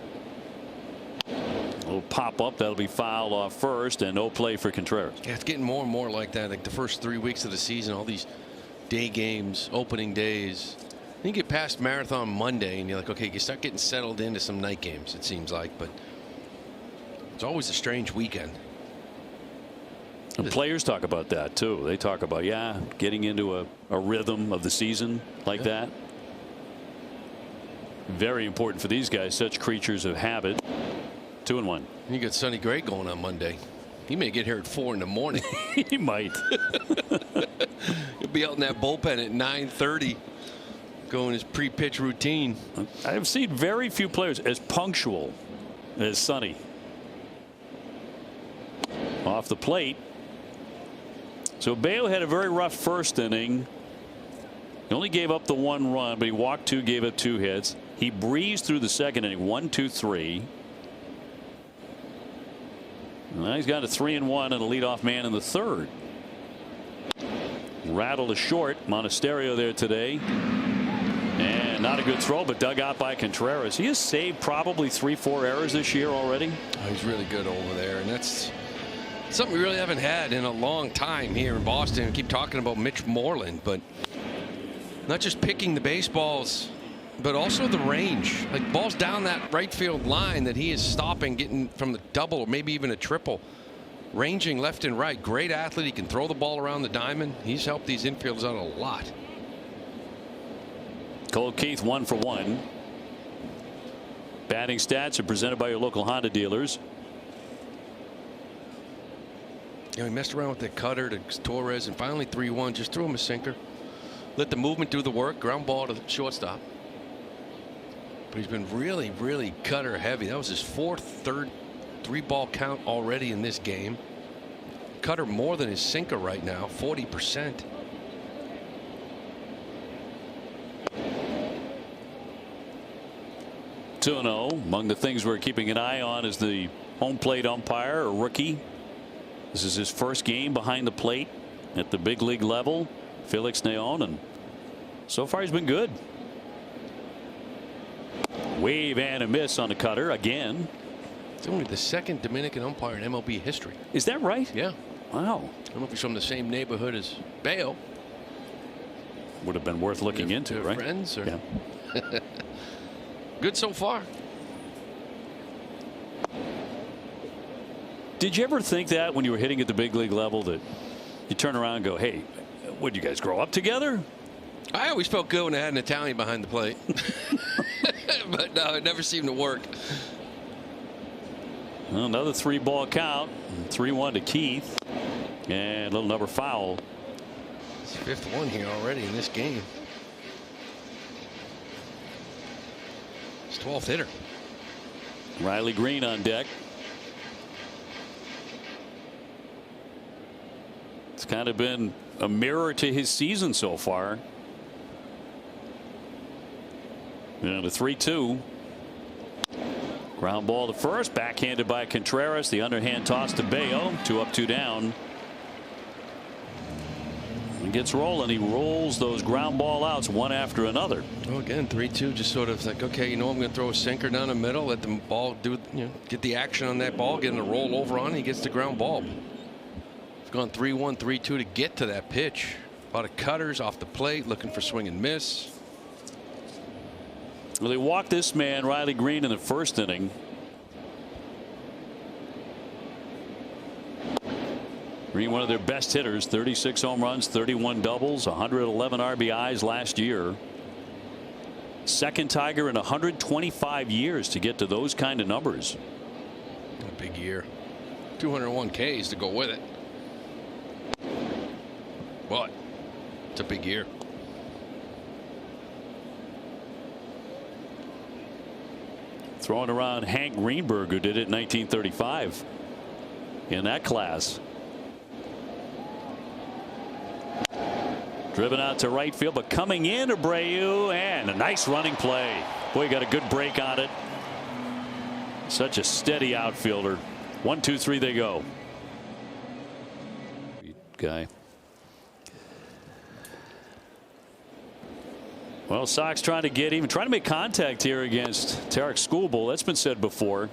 A little pop up that'll be fouled off first, and no play for Contreras. Yeah, it's getting more and more like that. Like the first 3 weeks of the season, all these day games, opening days. Then you get past Marathon Monday, and you're like, okay, you start getting settled into some night games, it seems like, but it's always a strange weekend. And players talk about that too. They talk about, getting into a rhythm of the season like that. Very important for these guys, such creatures of habit. 2-1. You got Sonny Gray going on Monday. He may get here at 4 in the morning. He might. He'll be out in that bullpen at 9:30 going his pre-pitch routine. I've seen very few players as punctual as Sonny. Off the plate. So Bayo had a very rough first inning. He only gave up the 1 run, but he walked 2, gave up 2 hits. He breezed through the second inning, 1, 2, 3. Now he's got a 3-1 and a leadoff man in the third. Rattled a short. Monasterio there today. And not a good throw, but dug out by Contreras. He has saved probably 3-4 errors this year already. Oh, he's really good over there, and that's something we really haven't had in a long time here in Boston. We keep talking about Mitch Moreland, but not just picking the baseballs, but also the range. Like balls down that right field line that he is stopping, getting from the double or maybe even a triple. Ranging left and right. Great athlete. He can throw the ball around the diamond. He's helped these infielders out a lot. Cole Keith 1 for 1. Batting stats are presented by your local Honda dealers. You know, he messed around with the cutter to Torres, and finally 3-1. Just threw him a sinker. Let the movement do the work. Ground ball to the shortstop. But he's been really, really cutter heavy. That was his fourth, three-ball count already in this game. Cutter more than his sinker right now, 40%. Among the things we're keeping an eye on is the home plate umpire, a rookie. This is his first game behind the plate at the big league level, Felix Neon, and so far he's been good. Wave and a miss on the cutter again. It's only the second Dominican umpire in MLB history. Is that right? Yeah. Wow. I don't know if he's from the same neighborhood as Bayo. Would have been worth looking into, right? Friends, or? Yeah. Good so far. Did you ever think that when you were hitting at the big league level that you turn around and go, hey, would you guys grow up together? I always felt good when I had an Italian behind the plate. But no, it never seemed to work. Well, another 3-ball count. 3-1 to Keith. And a little number foul. It's fifth one here already in this game. His 12th hitter. Riley Green on deck. It's kind of been a mirror to his season so far. And a 3-2. Ground ball to first, backhanded by Contreras. The underhand toss to Bayo. 2 up, 2 down. He gets rolling. He rolls those ground ball outs one after another. Well, again, 3-2, just sort of like, okay, you know, I'm going to throw a sinker down the middle, let the ball do, you know, get the action on that ball, get him to roll over on it, he gets the ground ball. It's gone 3-1, 3-2 to get to that pitch. A lot of cutters off the plate, looking for swing and miss. Well, they walked this man, Riley Green, in the first inning. Green, one of their best hitters, 36 home runs, 31 doubles, 111 RBIs last year. Second Tiger in 125 years to get to those kind of numbers. A big year. 201 Ks to go with it. But it's a big year. Throwing around Hank Greenberg, who did it in 1935 in that class. Driven out to right field, but coming in Abreu, and a nice running play. Boy, got a good break on it. Such a steady outfielder. 1, 2, 3, they go. Guy. Well, Sox trying to get even, trying to make contact here against Tarek Skubal. That's been said before.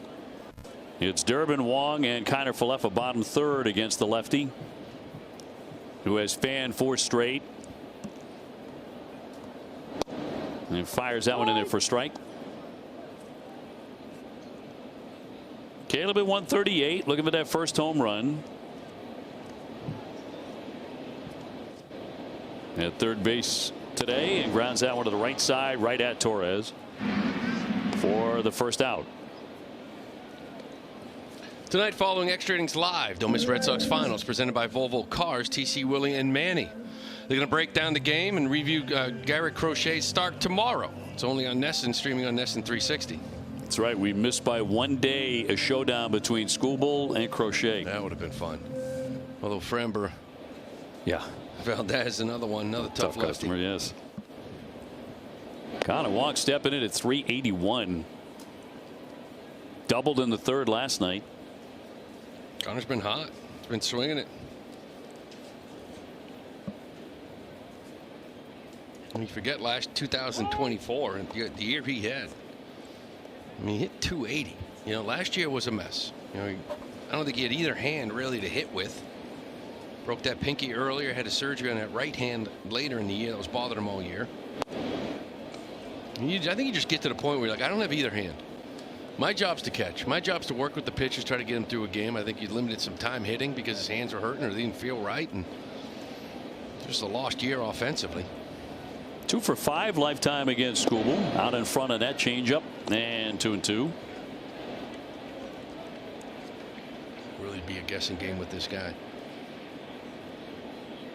It's Durbin, Wong, and Kiner Falefa bottom third against the lefty, who has fanned 4 straight. And fires that one in there for a strike. Caleb at 138, looking for that first home run. At third base today, and grounds that one to the right side, right at Torres for the first out. Tonight, following extra innings live, don't miss Red Sox finals presented by Volvo Cars, TC Willie and Manny. They're going to break down the game and review Garrett Crochet's start tomorrow. It's only on NESN, streaming on NESN 360. That's right. We missed by 1 day a showdown between Skubal and Crochet. That would have been fun. Although Framber, yeah, Valdez, another one, another tough customer. Yes. Connor Wong stepping in at 381. Doubled in the third last night. Connor's been hot. He's been swinging it. And you forget last 2024 and the year he had. I mean, he hit 280. You know, last year was a mess. You know, I don't think he had either hand really to hit with. Broke that pinky earlier, had a surgery on that right hand later in the year that was bothering him all year. I think you just get to the point where you're like, I don't have either hand. My job's to catch. My job's to work with the pitchers, try to get him through a game. I think he limited some time hitting because his hands were hurting or they didn't feel right, and just a lost year offensively. 2 for 5 lifetime against Skubal. Out in front of that changeup, and 2-2. Really be a guessing game with this guy.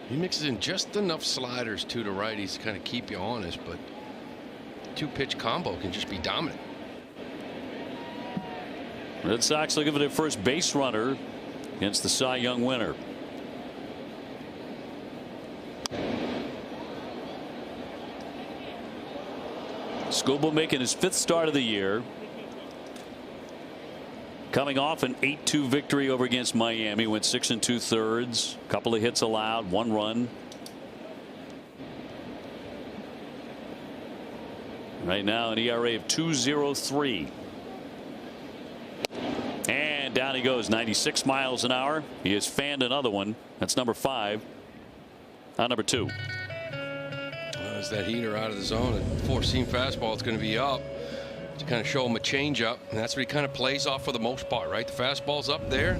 He mixes in just enough sliders to the righties to kind of keep you honest, but 2-pitch combo can just be dominant. Red Sox looking for their first base runner against the Cy Young winner. Skubal making his 5th start of the year. Coming off an 8-2 victory over against Miami. Went 6 2/3. Couple of hits allowed, 1 run. Right now an ERA of 2.03. And down he goes, 96 miles an hour. He has fanned another one. That's number 5. Number 2. As that heater out of the zone, a 4-seam fastball is going to be up to kind of show him a changeup, and that's what he kind of plays off for the most part, right? The fastball's up there.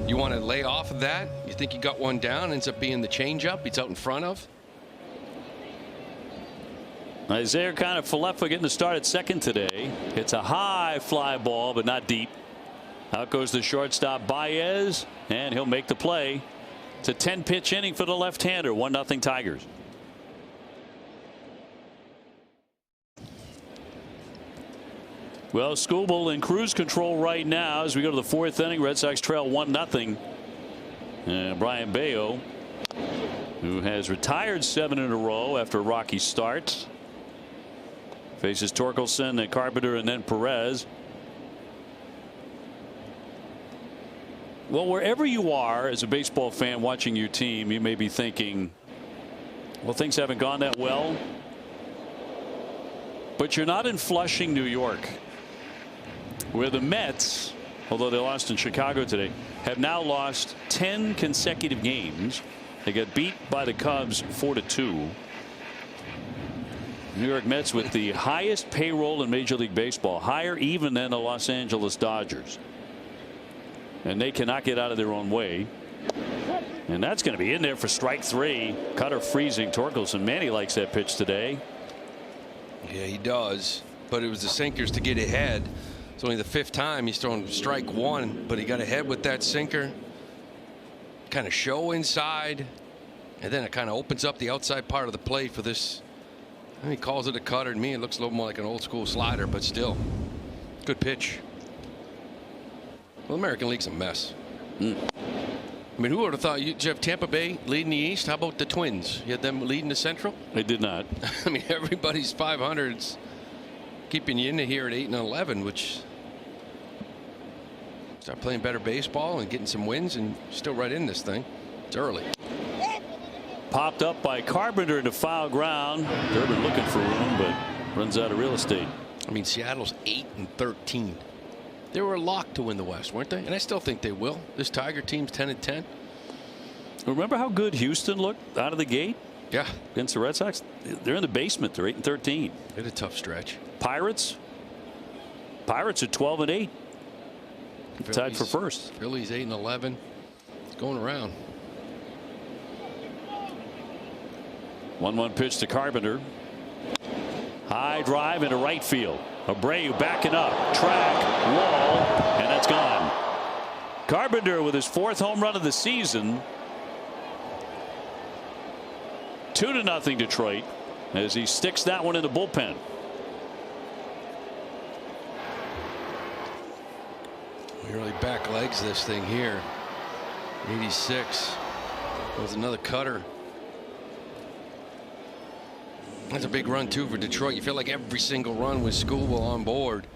You want to lay off of that. You think you got one down, ends up being the changeup he's out in front of. Isaiah kind of Falefa getting the start at second today. It's a high fly ball, but not deep. Out goes the shortstop Baez, and he'll make the play. It's a 10-pitch inning for the left-hander. 1-0 Tigers. Well, Skubal in cruise control right now as we go to the 4th inning. Red Sox trail 1-0. Brian Bayo, who has retired 7 in a row after a rocky start, faces Torkelson and Carpenter and then Perez. Well, wherever you are as a baseball fan watching your team, you may be thinking, well, things haven't gone that well. But you're not in Flushing, New York, where the Mets, although they lost in Chicago today, have now lost 10 consecutive games. They got beat by the Cubs 4-2. New York Mets with the highest payroll in Major League Baseball, higher even than the Los Angeles Dodgers. And they cannot get out of their own way. And that's going to be in there for strike 3. Cutter freezing Torkelson. Manny likes that pitch today. Yeah, he does. But it was the sinkers to get ahead. It's only the 5th time he's thrown strike 1, but he got ahead with that sinker. Kind of show inside, and then it kind of opens up the outside part of the plate for this. He calls it a cutter. To me, it looks a little more like an old school slider, but still, good pitch. Well, the American League's a mess. I mean, who would have thought you have Tampa Bay leading the East? How about the Twins? You had them leading the Central? They did not. I mean, everybody's 500s keeping you in here at 8 and 11, which start playing better baseball and getting some wins and still right in this thing. It's early. Popped up by Carpenter into foul ground. Durbin looking for room, but runs out of real estate. I mean, Seattle's 8 and 13. They were a lock to win the West, weren't they? And I still think they will. This Tiger team's 10 and 10. Remember how good Houston looked out of the gate? Yeah. Against the Red Sox? They're in the basement. They're 8 and 13. They had a tough stretch. Pirates are 12 and 8. Tied for first. Phillies 8 and 11. It's going around. 1-1 pitch to Carpenter. High drive into right field. Abreu backing up. Track. Wall. And that's gone. Carpenter with his 4th home run of the season. 2-0 Detroit as he sticks that one in the bullpen. He really back legs this thing here. 86. There's another cutter. That's a big run too for Detroit. You feel like every single run with Skubal on board.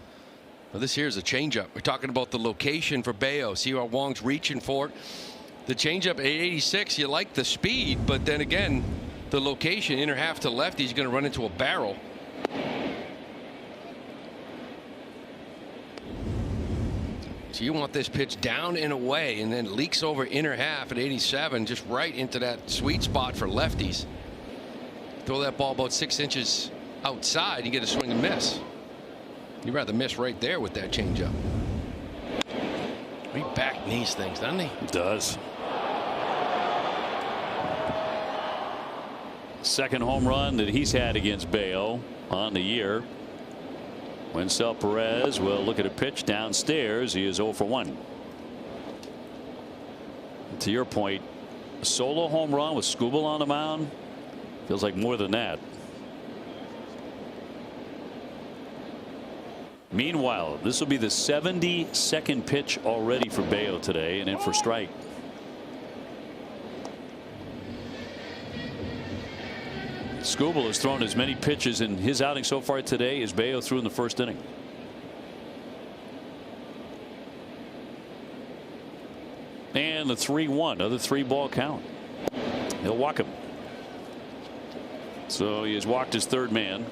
Well, this here's a changeup. We're talking about the location for Bayo. See how Wong's reaching for it. The changeup at 86. You like the speed, but then again, the location inner half to left. He's going to run into a barrel. So you want this pitch down and away, and then leaks over inner half at 87, just right into that sweet spot for lefties. Throw that ball about 6 inches outside, you get a swing and miss. You'd rather miss right there with that changeup. He back knees things, doesn't he? It does. Second home run that he's had against Bayo on the year. Wencel Perez will look at a pitch downstairs. He is 0 for 1. To your point, a solo home run with Skubal on the mound feels like more than that. Meanwhile, this will be the 72nd pitch already for Bayo today, and in for strike. Skubal has thrown as many pitches in his outing so far today as Bayo threw in the first inning. And the 3-1, another 3-ball count. He'll walk him. So he has walked his third man.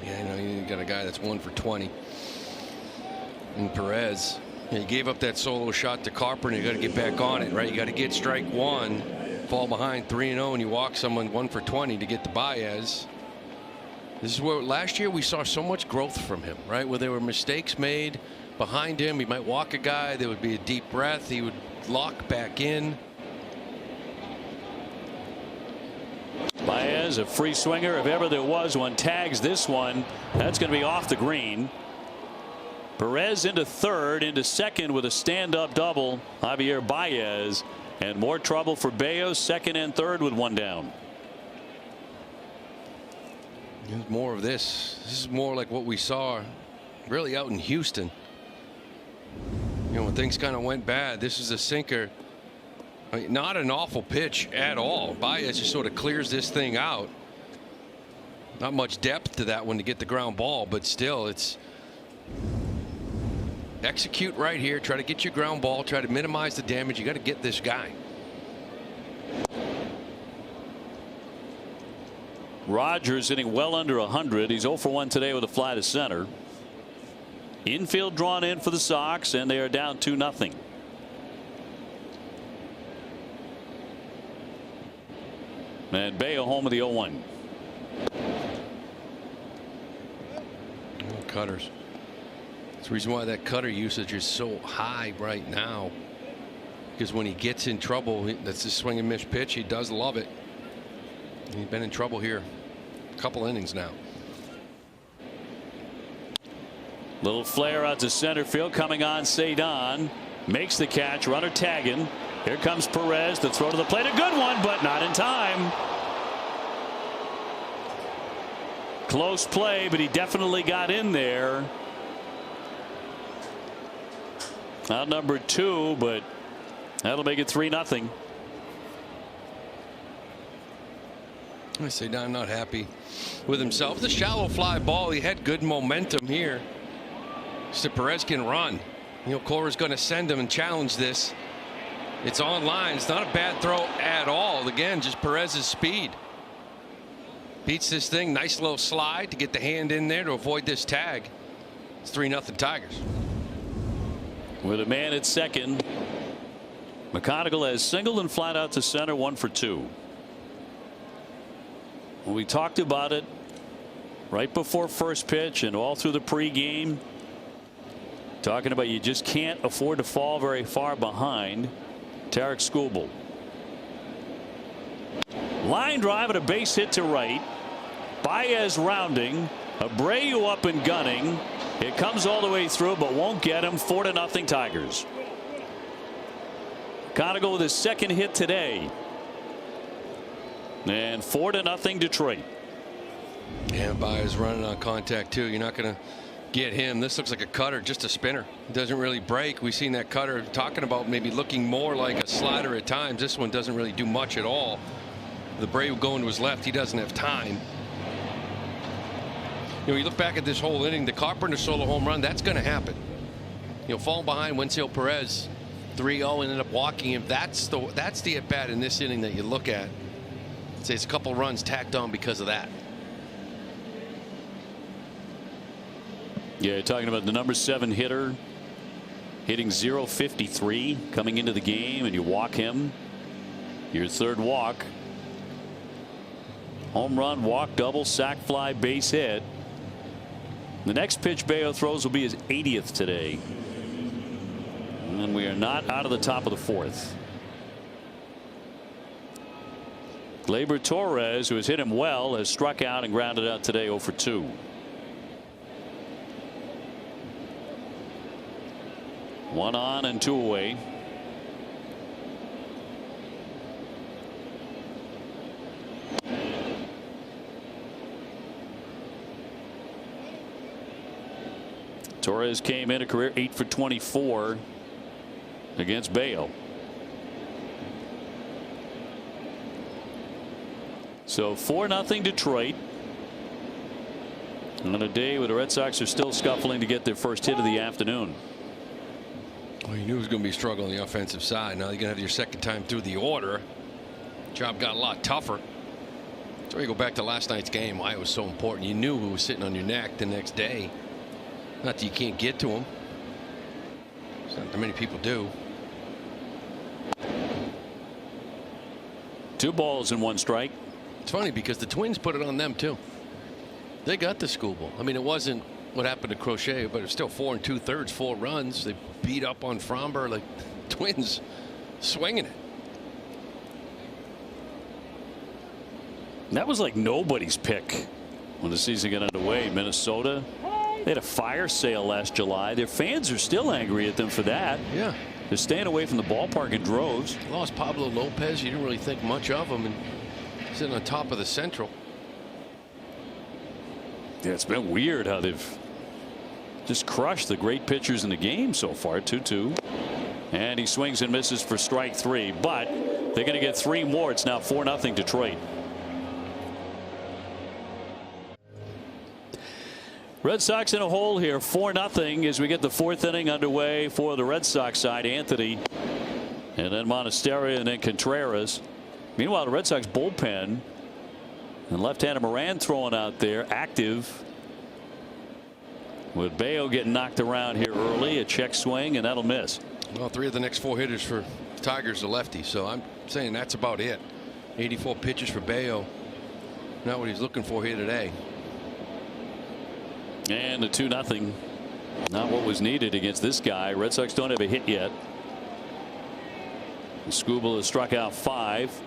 Yeah, you know, you got a guy that's 1 for 20. And Perez, he gave up that solo shot to Carpenter. You got to get back on it, right? You got to get strike one, fall behind 3-0, and you walk someone 1 for 20 to get the Baez. This is where last year we saw so much growth from him, right? Where there were mistakes made behind him. He might walk a guy. There would be a deep breath. He would lock back in. Baez, a free swinger if ever there was one, tags this one. That's going to be off the green. Perez into third, into second with a stand-up double. Javier Baez, and more trouble for Bayo, second and third with one down. There's more of this. This is more like what we saw really out in Houston. You know, when things kind of went bad, this is a sinker. I mean, not an awful pitch at all. Baez just sort of clears this thing out. Not much depth to that one to get the ground ball, but still, it's execute right here. Try to get your ground ball. Try to minimize the damage. You got to get this guy. Rogers hitting well under 100. He's 0 for 1 today with a fly to center. Infield drawn in for the Sox, and they are down 2-0. And Bayo home with the 0-1. Cutters. That's the reason why that cutter usage is so high right now. Because when he gets in trouble, that's a swing and miss pitch. He does love it. He's been in trouble here a couple innings now. Little flare out to center field, coming on Cedon. Makes the catch, runner tagging. Here comes Perez, the throw to the plate, a good one, but not in time. Close play, but he definitely got in there. Out number 2, but that'll make it 3-0. Cedon not happy with himself. The shallow fly ball. He had good momentum here. So Perez can run. You know, Cora's going to send him and challenge this. It's on line. It's not a bad throw at all. Again, just Perez's speed. Beats this thing. Nice little slide to get the hand in there to avoid this tag. It's 3-0 Tigers. With a man at second, McConaughey has singled and flat out to center, 1 for 2. We talked about it right before first pitch and all through the pregame. Talking about you just can't afford to fall very far behind Tarik Skubal. Line drive and a base hit to right. Baez rounding. Abreu up and gunning. It comes all the way through, but won't get him. 4-0 Tigers. Conagle with his second hit today. And 4-0 Detroit. Yeah, Baez running on contact too. You're not going to get him. This looks like a cutter, just a spinner. It doesn't really break. We've seen that cutter talking about maybe looking more like a slider at times. This one doesn't really do much at all. The Brave going to his left. He doesn't have time. You know, you look back at this whole inning, the Carpenter solo home run, that's going to happen. You know, falling behind Wencel Perez 3-0 and ended up walking him. That's the at bat in this inning that you look at. I'd say it's a couple runs tacked on because of that. Yeah, you're talking about the number 7 hitter hitting .053 coming into the game, and you walk him. Your third walk. Home run, walk, double, sac fly, base hit. The next pitch Bayo throws will be his 80th today. And we are not out of the top of the 4th. Gleyber Torres, who has hit him well, has struck out and grounded out today 0 for 2. One on and 2 away. Torres came in a career 8 for 24 against Bayo. So 4-0 Detroit on a day where the Red Sox are still scuffling to get their first hit of the afternoon. Well, you knew it was going to be a struggle on the offensive side. Now you're going to have your second time through the order. Job got a lot tougher. So you go back to last night's game, why it was so important. You knew who was sitting on your neck the next day. Not that you can't get to him. Not that many people do. 2 balls and 1 strike. It's funny because the Twins put it on them too. They got the school ball. I mean, it wasn't what happened to Crochet, but it's still 4 2/3, 4 runs. They beat up on Fromber. Like Twins swinging it. That was like nobody's pick when the season got underway. Minnesota, they had a fire sale last July. Their fans are still angry at them for that. Yeah. They're staying away from the ballpark in droves. Lost Pablo Lopez. You didn't really think much of him, and sitting on top of the Central. Yeah, it's been weird how they've just crushed the great pitchers in the game so far. 2-2. And he swings and misses for strike 3, but they're going to get 3 more. It's now 4-0 Detroit. Red Sox in a hole here, 4-0 as we get the 4th inning underway for the Red Sox side. Anthony and then Monasterio and then Contreras. Meanwhile, the Red Sox bullpen and left-hander Moran throwing out there active, with Bayo getting knocked around here early. A check swing and that'll miss. Well, 3 of the next 4 hitters for Tigers are lefty, so I'm saying that's about it. 84 pitches for Bayo. Not what he's looking for here today. And the 2-0. Not what was needed against this guy. Red Sox don't have a hit yet. Skubal has struck out 5.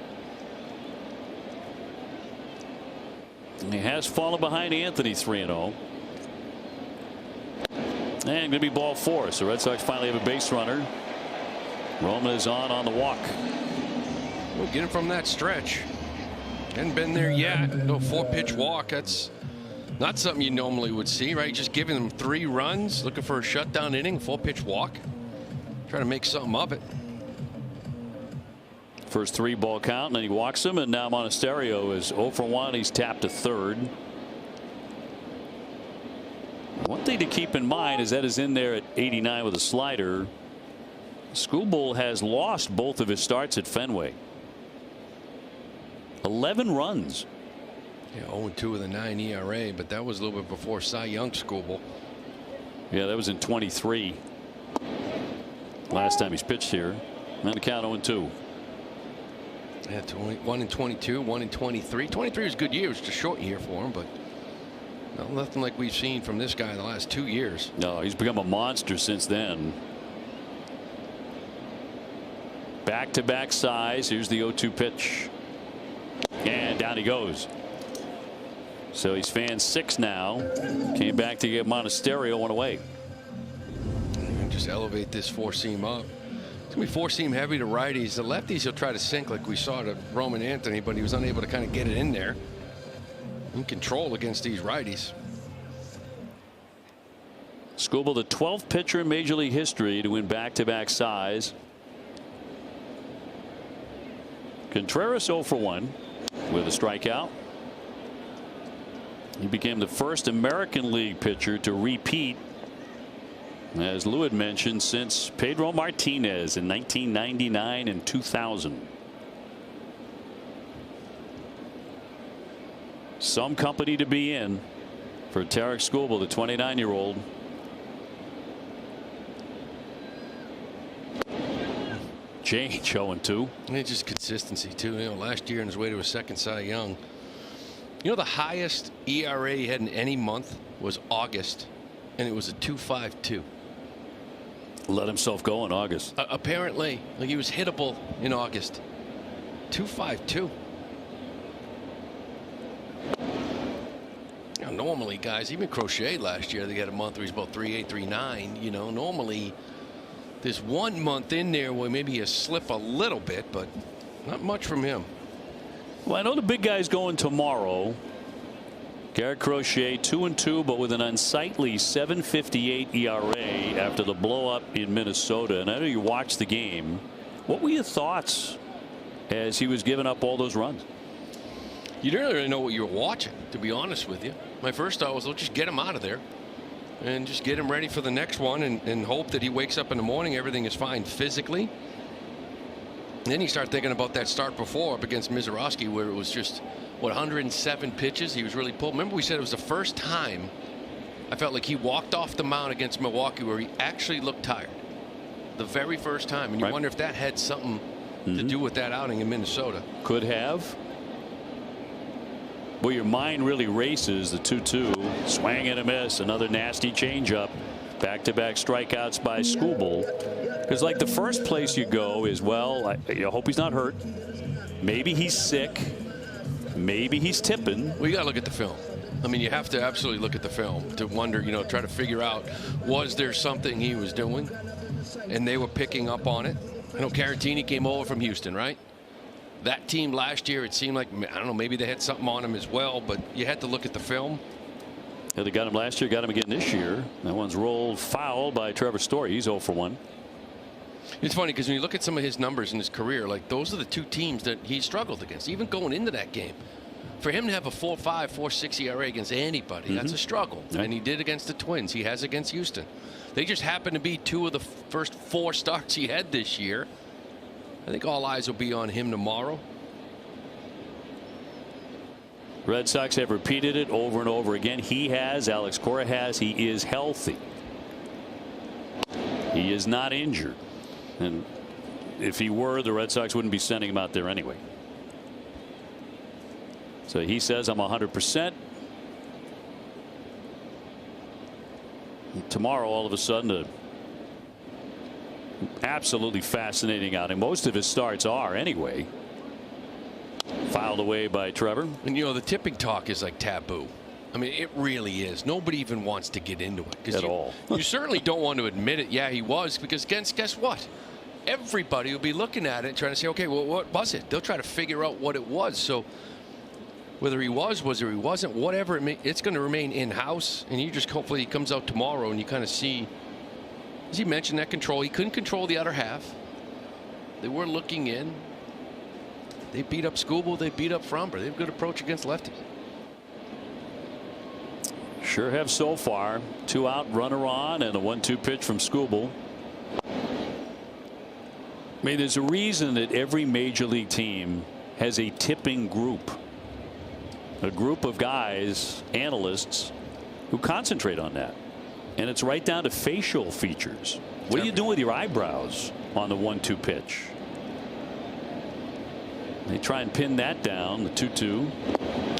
And he has fallen behind Anthony 3-0. And going to be ball 4. So Red Sox finally have a base runner. Roman is on the walk. We'll get him from that stretch. Hadn't been there yet. No 4-pitch walk. That's not something you normally would see, right? Just giving them 3 runs, looking for a shutdown inning, 4-pitch walk. Trying to make something of it. First 3-ball count, and then he walks him, and now Monasterio is 0 for 1. He's tapped to third. One thing to keep in mind is that is in there at 89 with a slider. Skubal has lost both of his starts at Fenway. 11 runs. Yeah, 0-2 with a 9 ERA, but that was a little bit before Cy Young Skubal. Yeah, that was in 23. Last time he's pitched here. On the count 0-2. Yeah, 1 in 22, 1 in 23. 23 was a good year. It was just a short year for him, but nothing like we've seen from this guy in the last 2 years. No, he's become a monster since then. Back-to-back size. Here's the 0-2 pitch. And down he goes. So he's fan 6 now. Came back to get Monasterio 1 away. And just elevate this 4-seam up. It's going to be 4-seam heavy to righties. The lefties he'll try to sink like we saw to Roman Anthony, but he was unable to kind of get it in there. In control against these righties. Skubal, the 12th pitcher in Major League history to win back-to-back size. Contreras 0 for 1 with a strikeout. He became the first American League pitcher to repeat, as Lou had mentioned, since Pedro Martinez in 1999 and 2000. Some company to be in for Tarek Skubal, the 29-year-old. Change 0-2. And just consistency too. You know, last year on his way to a second Cy Young. You know, the highest ERA he had in any month was August, and it was a 2.52. Let himself go in August. Apparently, like he was hittable in August. 2.52. normally, guys, even Crochet last year, they got a month where he's about 3.8, 3.9. You know, normally there's 1 month in there where maybe you slip a little bit, but not much from him. Well, I know the big guy's going tomorrow. Garrett Crochet 2-2, but with an unsightly 7.58 ERA after the blow up in Minnesota. And I know you watched the game. What were your thoughts as he was giving up all those runs? You didn't really know what you were watching, to be honest with you. My first thought was, let's just get him out of there and just get him ready for the next one and hope that he wakes up in the morning, everything is fine physically. And then you start thinking about that start before up against Mizorowski, where it was just, what, 107 pitches. He was really pulled. Remember, we said it was the first time I felt like he walked off the mound against Milwaukee where he actually looked tired. The very first time. And you wonder if that had something to do with that outing in Minnesota. Could have. Well, your mind really races. The 2-2, swing and a miss, another nasty changeup. Back-to-back strikeouts by Skubal. Because like the first place you go is, well, I hope he's not hurt. Maybe he's sick. Maybe he's tipping. Well, you got to look at the film. I mean, you have to absolutely look at the film to wonder, you know, try to figure out, was there something he was doing? And they were picking up on it. I know Caratini came over from Houston, right? That team last year, it seemed like, I don't know, maybe they had something on him as well, but you had to look at the film. Yeah, they got him last year, got him again this year. That one's rolled foul by Trevor Story. He's 0 for 1. It's funny because when you look at some of his numbers in his career, like those are the two teams that he struggled against, even going into that game. For him to have a 4.5, 4.6 ERA against anybody, that's a struggle. Right. And he did against the Twins. He has against Houston. They just happen to be two of the first 4 starts he had this year. I think all eyes will be on him tomorrow. Red Sox have repeated it over and over again. He has. Alex Cora has. He is healthy. He is not injured. And if he were, the Red Sox wouldn't be sending him out there anyway. So he says, I'm 100%. Tomorrow, all of a sudden, a absolutely fascinating outing. Most of his starts are anyway. Filed away by Trevor. And you know, the tipping talk is like taboo. I mean, it really is. Nobody even wants to get into it. At all. You certainly don't want to admit it. Yeah, he was, because guess what? Everybody will be looking at it and trying to say, okay, well, what was it? They'll try to figure out what it was. So whether he was or he wasn't, whatever it's going to remain in-house. And you just hopefully he comes out tomorrow and you kind of see, as he mentioned, that control. He couldn't control the other half. They were looking in. They beat up Skubal. They beat up Fromber. They have a good approach against lefties. Sure have so far. 2 out, runner on, and a 1-2 pitch from Skubal. I mean, there's a reason that every major league team has a tipping group. A group of guys, analysts, who concentrate on that. And it's right down to facial features. What are you doing with your eyebrows on the 1-2 pitch? They try and pin that down, the 2-2.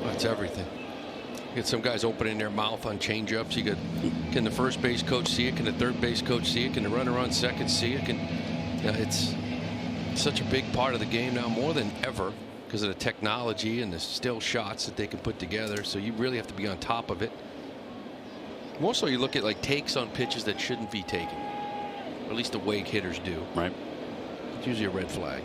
That's everything. You get some guys opening their mouth on changeups. You got, can the first base coach see it? Can the third base coach see it? Can the runner on second see it? It's such a big part of the game now, more than ever, because of the technology and the still shots that they can put together. So you really have to be on top of it. More so, you look at like takes on pitches that shouldn't be taken, or at least the way hitters do. Right. It's usually a red flag.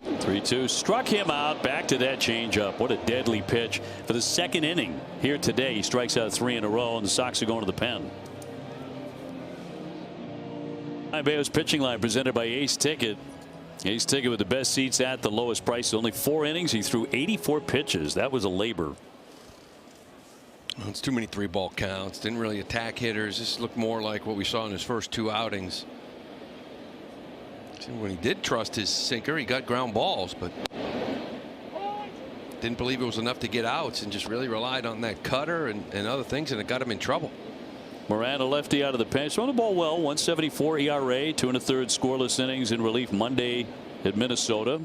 3-2, struck him out. Back to that changeup. What a deadly pitch for the second inning here today. He strikes out 3 in a row, and the Sox are going to the pen. Bayo's pitching line presented by Ace Ticket. Ace Ticket with the best seats at the lowest price. Only 4 innings. He threw 84 pitches. That was a labor. Well, it's too many 3-ball counts. Didn't really attack hitters. This looked more like what we saw in his first 2 outings. When he did trust his sinker, he got ground balls, but didn't believe it was enough to get outs and just really relied on that cutter and other things, and it got him in trouble. Moran, a lefty out of the pen, throwing the ball well. 1.74 ERA, 2 1/3 scoreless innings in relief Monday at Minnesota.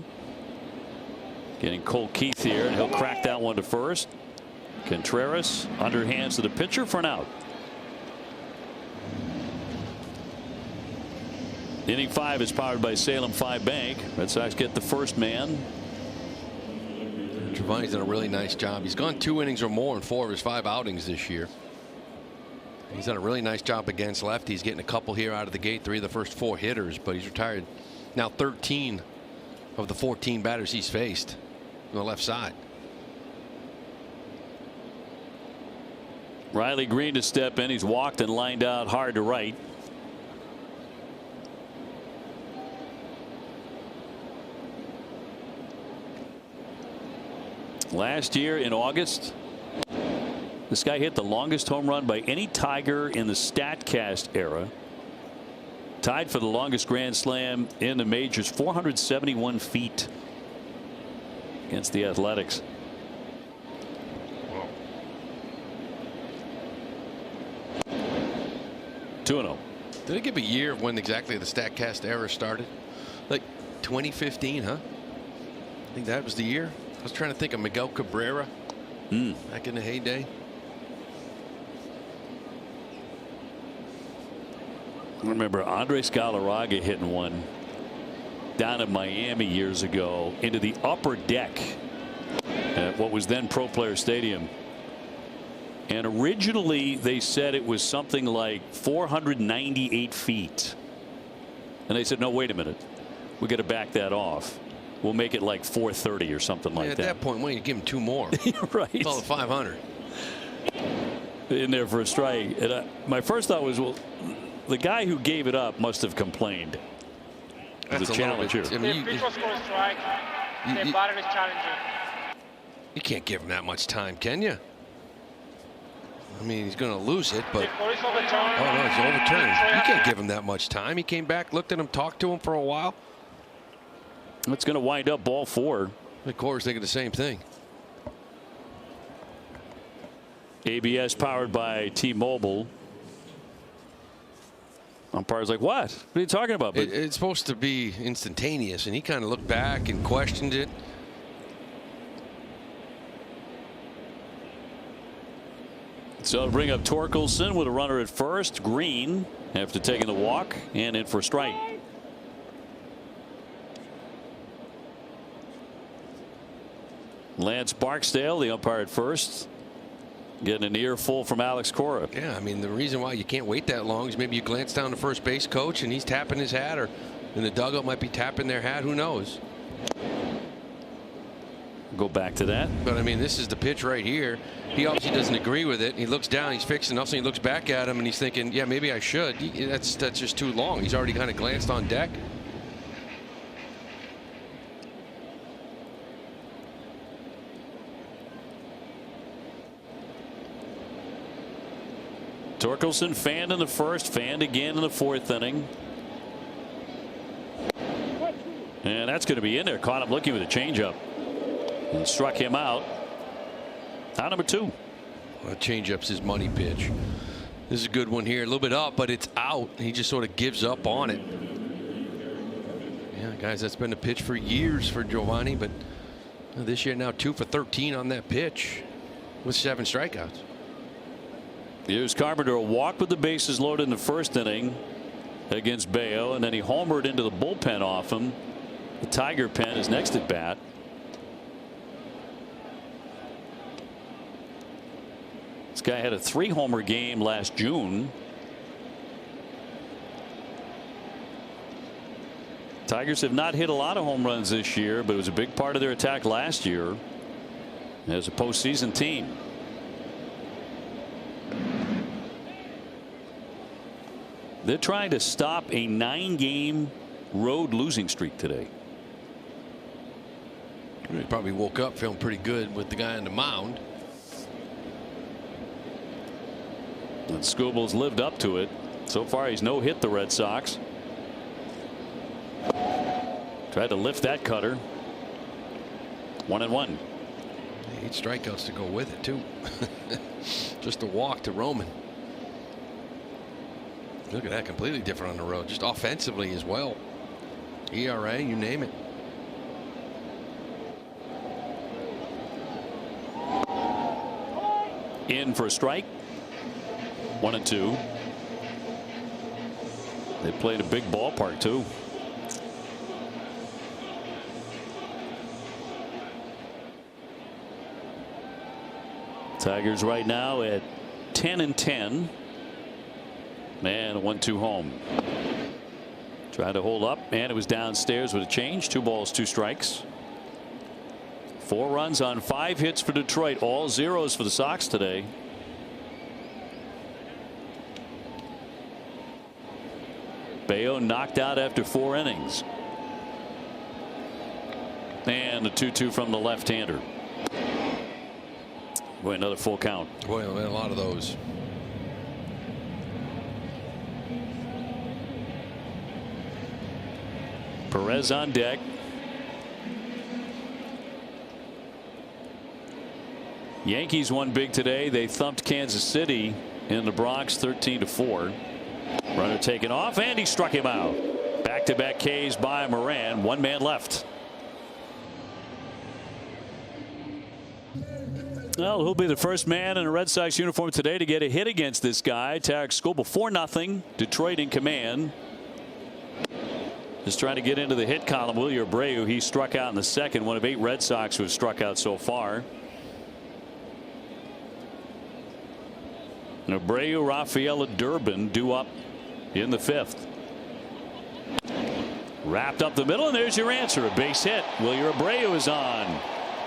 Getting Cole Keith here, and he'll crack that one to first. Contreras underhands to the pitcher for an out. Inning 5 is powered by Salem 5 Bank. Red Sox get the first man. Giovanni's done a really nice job. He's gone 2 innings or more in 4 of his 5 outings this year. He's done a really nice job against lefties, getting a couple here out of the gate, 3 of the first 4 hitters, but he's retired now 13 of the 14 batters he's faced on the left side. Riley Green to step in. He's walked and lined out hard to right. Last year in August, this guy hit the longest home run by any Tiger in the StatCast era. Tied for the longest grand slam in the majors, 471 feet against the Athletics. Wow. 2-0. Did it give a year of when exactly the StatCast era started? Like 2015, huh? I think that was the year. I was trying to think of Miguel Cabrera back in the heyday. I remember Andres Galarraga hitting one down in Miami years ago into the upper deck at what was then Pro Player Stadium. And originally they said it was something like 498 feet. And they said, no, wait a minute. We got to back that off. We'll make it like 430 or something like that. At that point, why don't you give him 2 more? Right. Call it 500. In there for a strike. And my first thought was, well, the guy who gave it up must have complained. That's a challenge here. I mean, you can't give him that much time, can you? I mean, he's going to lose it, but oh no, it's overturned. You can't give him that much time. He came back, looked at him, talked to him for a while. It's going to wind up ball 4. The Core's thinking the same thing. ABS powered by T-Mobile. Umpire's like, what? What are you talking about? But It's supposed to be instantaneous, and he kind of looked back and questioned it. So it'll bring up Torkelson with a runner at first. Green after taking the walk and in for a strike. Lance Barksdale, the umpire at first, getting an earful from Alex Cora. Yeah, I mean, the reason why you can't wait that long is maybe you glance down to first base coach and he's tapping his hat, or in the dugout might be tapping their hat. Who knows? Go back to that. But I mean, this is the pitch right here. He obviously doesn't agree with it. He looks down, he's fixing enough, so he looks back at him and he's thinking, yeah, maybe I should. That's just too long. He's already kind of glanced on deck. Torkelson fanned in the first, fanned again in the 4th inning. And that's going to be in there. Caught him looking with a changeup and struck him out. Out number 2. Well, changeup's his money pitch. This is a good one here. A little bit up, but it's out. He just sort of gives up on it. Yeah, guys, that's been a pitch for years for Giovanni, but this year now 2 for 13 on that pitch with 7 strikeouts. Here's Carpenter, a walk with the bases loaded in the 1st inning against Bayo, and then he homered into the bullpen off him. The Tiger pen is next at bat. This guy had a 3-homer game last June. Tigers have not hit a lot of home runs this year, but it was a big part of their attack last year as a postseason team. They're trying to stop a 9-game road losing streak today. He probably woke up feeling pretty good with the guy on the mound. And Skubal's lived up to it. So far, he's no-hit the Red Sox. Tried to lift that cutter. 1-1. 8 strikeouts to go with it, too. Just a walk to Roman. Look at that, completely different on the road, just offensively as well. ERA, you name it. In for a strike. 1-2. They played a big ballpark too. Tigers right now at 10-10. Man, a 1-2 home. Tried to hold up, and it was downstairs with a change. 2 balls, 2 strikes. 4 runs on 5 hits for Detroit. All zeros for the Sox today. Bayo knocked out after 4 innings. And a 2-2 from the left-hander. Boy, another full count. Boy, a lot of those. Perez on deck. Yankees won big today. They thumped Kansas City in the Bronx 13-4. Runner taken off, and he struck him out. Back-to-back Ks by Moran. 1 man left. Well, who'll be the first man in a Red Sox uniform today to get a hit against this guy? Tarek Skubal, 4-0. Detroit in command. Just trying to get into the hit column. Wilyer Abreu, he struck out in the second. One of 8 Red Sox who have struck out so far. And Abreu, Rafaela, Durbin due up in the 5th. Wrapped up the middle, and there's your answer. A base hit. Wilyer Abreu is on.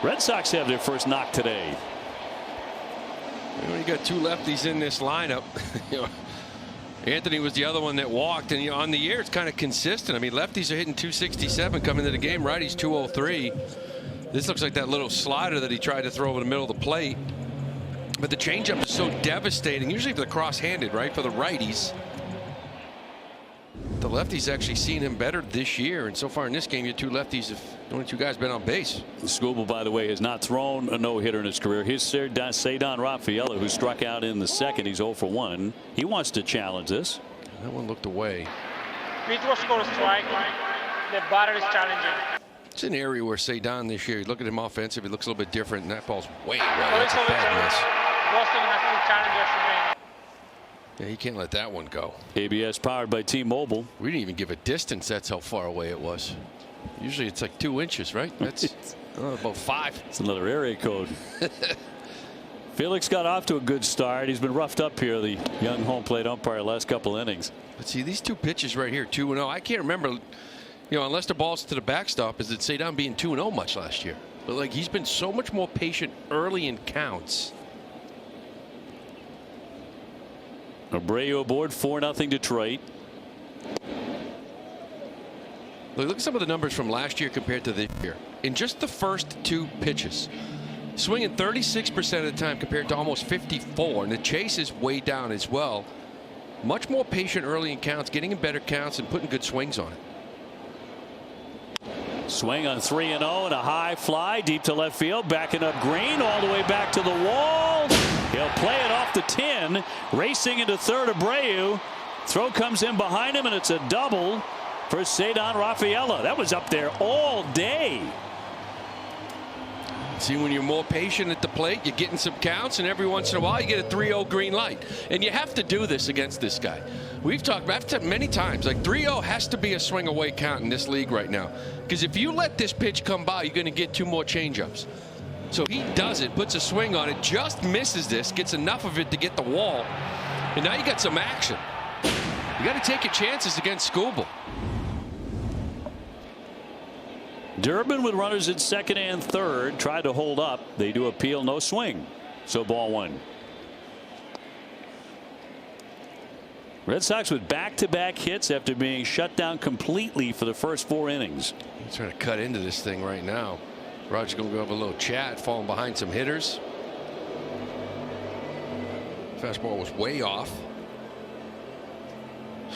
Red Sox have their first knock today. You got 2 lefties in this lineup. Anthony was the other one that walked, and on the year it's kind of consistent. I mean, lefties are hitting 267 coming into the game. Righties 203. This looks like that little slider that he tried to throw in the middle of the plate. But the changeup is so devastating, usually for the cross-handed, right, for the righties. The lefties actually seen him better this year, and so far in this game, your 2 lefties, only 2 guys been on base. Skubal, by the way, has not thrown a no-hitter in his career. Here's Cedar Rafaela, who struck out in the second. He's 0 for 1. He wants to challenge this. That one looked away. It was going to strike. The batter is challenging. It's an area where Cedar this year, you look at him offensive, he looks a little bit different, and that ball's way away. That's a bad miss. Boston has 2 challengers remaining. Yeah, he can't let that one go. ABS powered by T-Mobile. We didn't even give a distance. That's how far away it was. Usually it's like 2 inches, right? That's about 5. It's another area code. Felix got off to a good start. He's been roughed up here, the young home plate umpire, last couple innings. But see, these 2 pitches right here, 2-0. I can't remember, unless the ball's to the backstop, is it Cedar being 2-0 much last year? But like he's been so much more patient early in counts. Abreu aboard, 4-0 Detroit. Look at some of the numbers from last year compared to this year. In just the first 2 pitches, swinging 36% of the time compared to almost 54%. And the chase is way down as well. Much more patient early in counts, getting in better counts and putting good swings on it. Swing on 3-0 and a high fly deep to left field, backing up Green all the way back to the wall. He'll play it off the 10, racing into third. Abreu. Throw comes in behind him, and it's a double for Cedar Rafaela. That was up there all day. See, when you're more patient at the plate, you're getting some counts, and every once in a while you get a 3-0 green light. And you have to do this against this guy. We've talked about it many times. Like 3-0 has to be a swing away count in this league right now. Because if you let this pitch come by, you're going to get 2 more changeups. So he does it, puts a swing on it, just misses this, gets enough of it to get the wall. And now you got some action. You got to take your chances against Skubal. Durbin with runners at second and third tried to hold up. They do appeal, no swing. So ball 1. Red Sox with back-to-back hits after being shut down completely for the first 4 innings. He's trying to cut into this thing right now. Roger's going to go have a little chat, falling behind some hitters. Fastball was way off.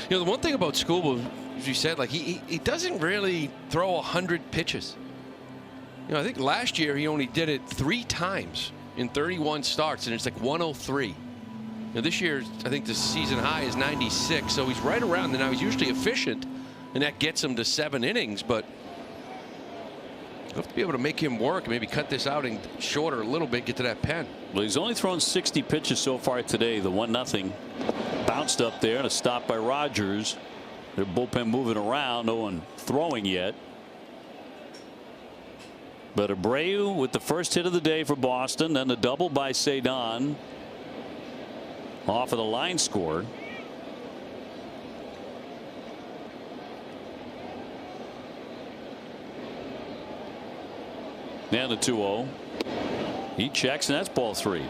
The one thing about Skubal, as you said, like he doesn't really throw 100 pitches. I think last year he only did it 3 times in 31 starts, and it's like 103. This year, I think the season high is 96, so he's right around there. Now he's usually efficient, and that gets him to 7 innings, but you have to be able to make him work and maybe cut this out and shorter a little bit, get to that pen. Well, he's only thrown 60 pitches so far today. The 1-0 bounced up there and a stop by Rogers. Their bullpen moving around, no one throwing yet. But Abreu with the first hit of the day for Boston, then the double by Cedon off of the line score. And the 2-0. He checks, and that's ball 3.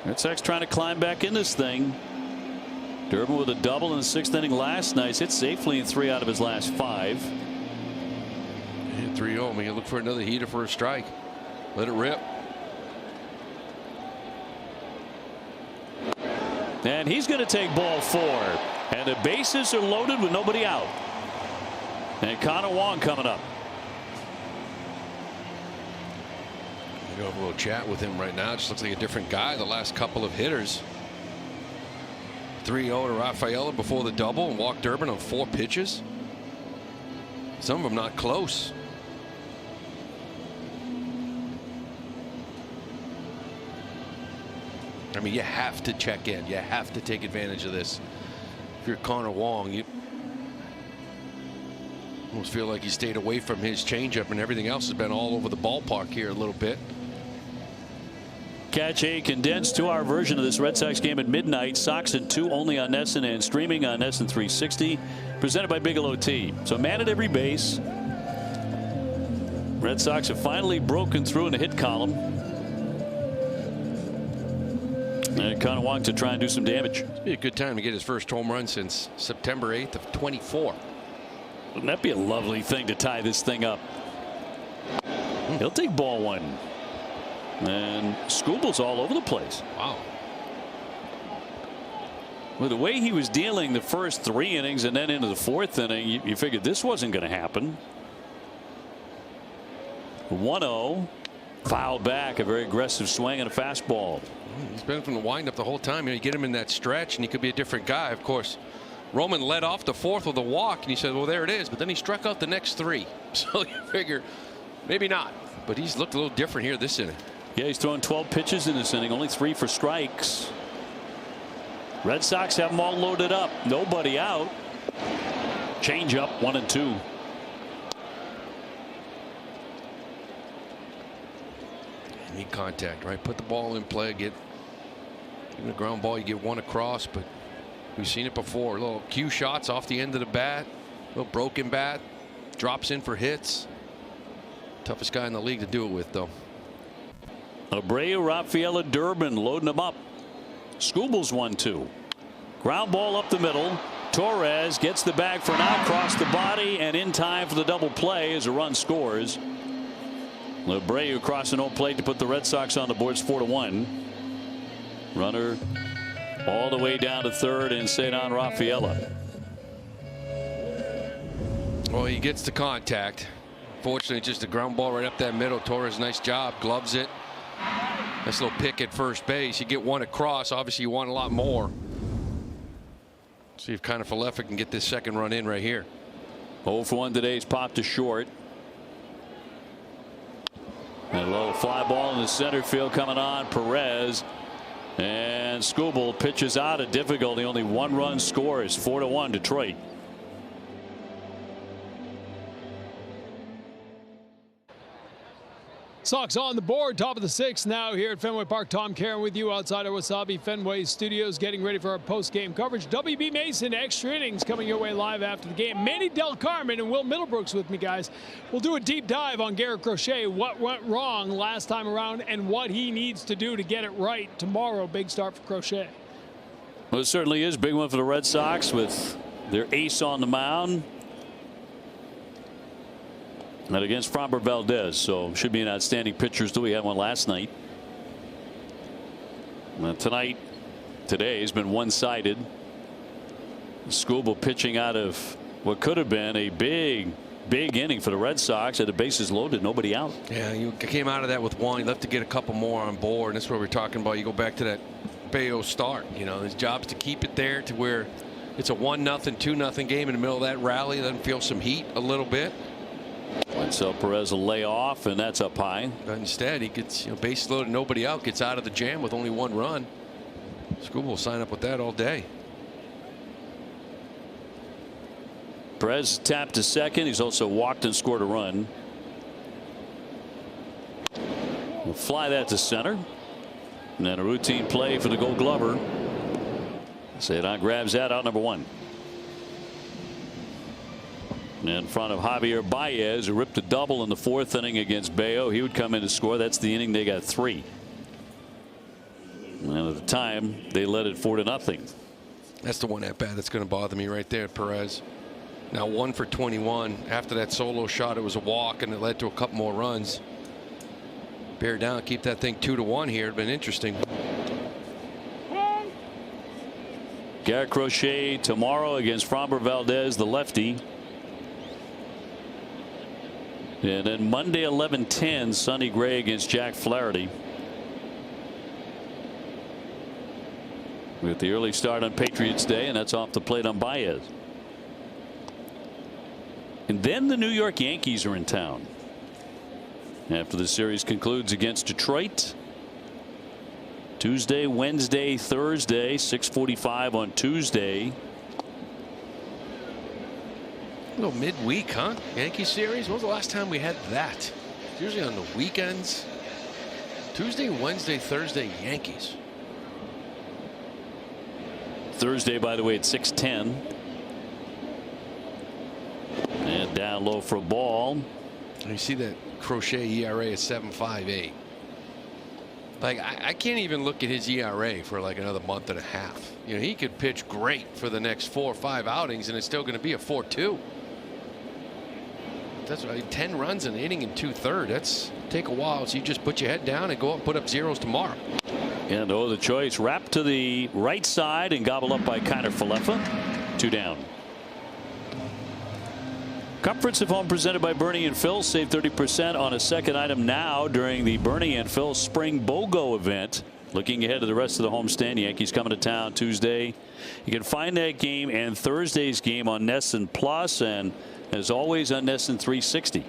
Red Sox trying to climb back in this thing. Durbin with a double in the 6th inning last night. Hit safely in 3 out of his last 5. 3-0. We can look for another heater for a strike. Let it rip. And he's going to take ball 4. And the bases are loaded with nobody out. And Connor Wong coming up. You have a little chat with him right now. Just looks like a different guy the last couple of hitters. 3-0 to Rafaela before the double, and walked Durbin on 4 pitches. Some of them not close. I mean, you have to check in. You have to take advantage of this. If you're Connor Wong, you almost feel like he stayed away from his changeup, and everything else has been all over the ballpark here a little bit. Catch a condensed 2-hour version of this Red Sox game at midnight. Sox in 2 only on NESN and streaming on NESN 360. Presented by Bigelow Tea. So man at every base. Red Sox have finally broken through in the hit column. And Connor Wong to try and do some damage. It'd be a good time to get his first home run since September 8th of 24. Wouldn't that be a lovely thing to tie this thing up? He'll take ball 1. And Skubal's all over the place. Wow. With the way he was dealing the first 3 innings and then into the 4th inning, you figured this wasn't going to happen. 1-0. Fouled back. A very aggressive swing and a fastball. He's been from the windup the whole time. You know, you get him in that stretch and he could be a different guy. Of course, Roman led off the 4th with a walk, and he said, well, there it is. But then he struck out the next 3. So you figure maybe not. But he's looked a little different here this inning. Yeah, he's throwing 12 pitches in this inning, only 3 for strikes. Red Sox have them all loaded up. Nobody out. Change up 1-2. Need contact, right? Put the ball in play. Get even a ground ball. You get 1 across, but we've seen it before. Little cue shots off the end of the bat. Little broken bat. Drops in for hits. Toughest guy in the league to do it with, though. Abreu, Rafaela, Durbin loading them up. Skubal's 1-2. Ground ball up the middle. Torres gets the bag for an out, across the body, and in time for the double play as a run scores. Abreu crossing home plate to put the Red Sox on the board. 4-1. Runner all the way down to 3rd and Cedon Rafaela. Well, he gets the contact. Fortunately, just a ground ball right up that middle. Torres, nice job, gloves it. Nice little pick at first base. You get 1 across. Obviously, you want a lot more. See if Connor Falefa can get this second run in right here. 0 for 1 today. He's popped to short. And a low fly ball in the center field coming on. Perez. And Skubal pitches out of difficulty. Only 1 run scores. 4-1 Detroit. Sox on the board, top of the 6th now here at Fenway Park. Tom Caron with you outside our Wasabi Fenway studios, getting ready for our post-game coverage. WB Mason, extra innings coming your way live after the game. Manny Del Carmen and Will Middlebrooks with me, guys. We'll do a deep dive on Garrett Crochet, what went wrong last time around and what he needs to do to get it right tomorrow. Big start for Crochet. Well, it certainly is. Big one for the Red Sox with their ace on the mound. And against Framber Valdez, so should be an outstanding pitchers. We had one last night. Today has been one-sided. Skubal pitching out of what could have been a big inning for the Red Sox. Had the bases loaded, nobody out. Yeah, you came out of that with 1. You left to get a couple more on board. And that's what we're talking about. You go back to that Bayo start. You know, his job's to keep it there to where it's a 1-0, 2-0 game in the middle of that rally. Doesn't feel some heat a little bit. So Perez will lay off, and that's up high. But instead, he gets base loaded, nobody out, gets out of the jam with only 1 run. Skubal will sign up with that all day. Perez tapped to second. He's also walked and scored a run. We'll fly that to center. And then a routine play for the Gold Glover. Cedon grabs that out, number 1. And in front of Javier Baez, who ripped a double in the 4th inning against Bayo. He would come in to score. That's the inning they got 3. And at the time, they led it 4-0. That's the one at bat that's going to bother me right there, Perez. Now 1 for 21. After that solo shot, it was a walk, and it led to a couple more runs. Bear down, keep that thing 2-1 here. It'd been interesting. Garrett Crochet tomorrow against Framber Valdez, the lefty. And then Monday 11:10, Sonny Gray against Jack Flaherty. With the early start on Patriots Day, and that's off the plate on Baez. And then the New York Yankees are in town after the series concludes against Detroit. Tuesday, Wednesday, Thursday, 6:45 on Tuesday. A little midweek, huh? Yankee series. When was the last time we had that? It's usually on the weekends. Tuesday, Wednesday, Thursday, Yankees. Thursday, by the way, at 6:10. And down low for a ball. You see that Crochet ERA at 7.58. Like I can't even look at his ERA for like another month and a half. You know, he could pitch great for the next 4 or 5 outings, and it's still going to be a 4.2. That's right, 10 runs an inning in 2/3. That's take a while. So you just put your head down and go up and put up zeros tomorrow. And the choice wrapped to the right side and gobbled up by Kiner Falefa. 2 down. Comforts of home presented by Bernie and Phil. Save 30% on a second item now during the Bernie and Phil Spring BOGO event. Looking ahead to the rest of the homestand, Yankees coming to town Tuesday. You can find that game and Thursday's game on NESN Plus, and as always on NESN 360.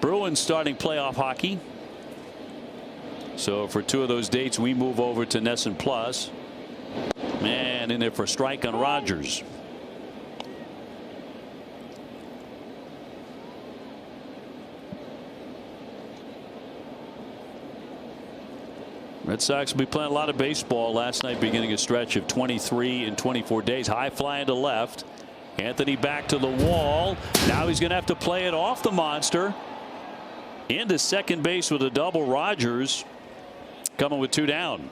Bruins starting playoff hockey. So for 2 of those dates, we move over to NESN Plus. Man, in there for a strike on Rogers. Red Sox will be playing a lot of baseball last night, beginning a stretch of 23 in 24 days. High flying to left. Anthony back to the wall. Now he's going to have to play it off the monster. Into second base with a double. Rogers coming with 2 down.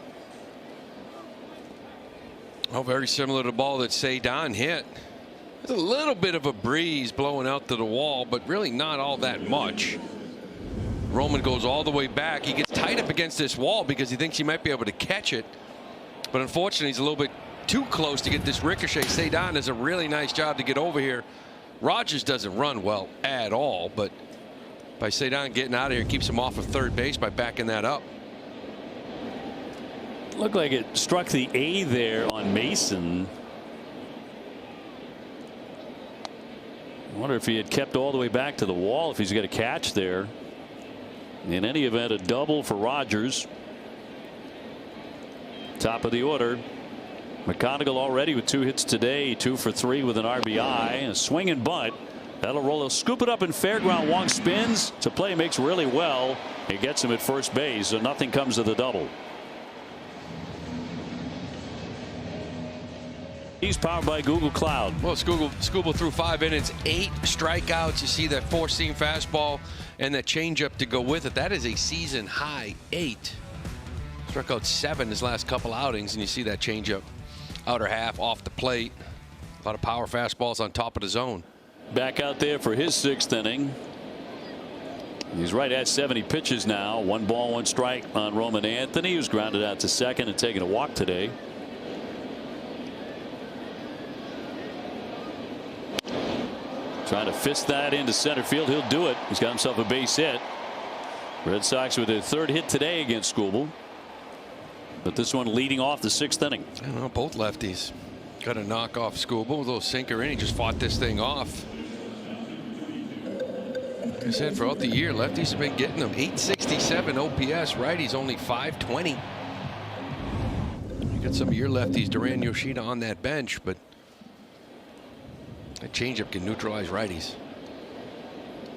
Oh, very similar to the ball that Cedon hit. There's a little bit of a breeze blowing out to the wall, but really not all that much. Roman goes all the way back. He gets tight up against this wall because he thinks he might be able to catch it. But unfortunately, he's a little bit too close to get this ricochet. Cedon does a really nice job to get over here. Rogers doesn't run well at all, but by Cedon getting out of here, keeps him off of third base by backing that up. Looked like it struck the A there on Mason. I wonder if he had kept all the way back to the wall, if he's got a catch there. In any event, a double for Rogers. Top of the order. McConaughey already with 2 hits today, 2 for 3 with an RBI. A swing and bunt. That'll roll. He'll scoop it up in fair ground. Wong spins. It's a play he makes really well. It gets him at first base, so nothing comes of the double. He's powered by Google Cloud. Well, Scooble threw 5 innings, 8 strikeouts. You see that 4-seam fastball and that changeup to go with it. That is a season high 8. Struck out 7 his last couple outings, and you see that changeup outer half off the plate. A lot of power fastballs on top of the zone. Back out there for his 6th inning. He's right at 70 pitches now. 1 ball, 1 strike on Roman Anthony, who's grounded out to second and taking a walk today. Trying to fist that into center field. He'll do it. He's got himself a base hit. Red Sox with their 3rd hit today against Scooble. But this one leading off the 6th inning. I don't know, both lefties got to knock off Scooble. A little sinker in. He just fought this thing off. Like I said, throughout the year, lefties have been getting them. 867 OPS. Righties only 520. You got some of your lefties, Duran Yoshida, on that bench, but that changeup can neutralize righties.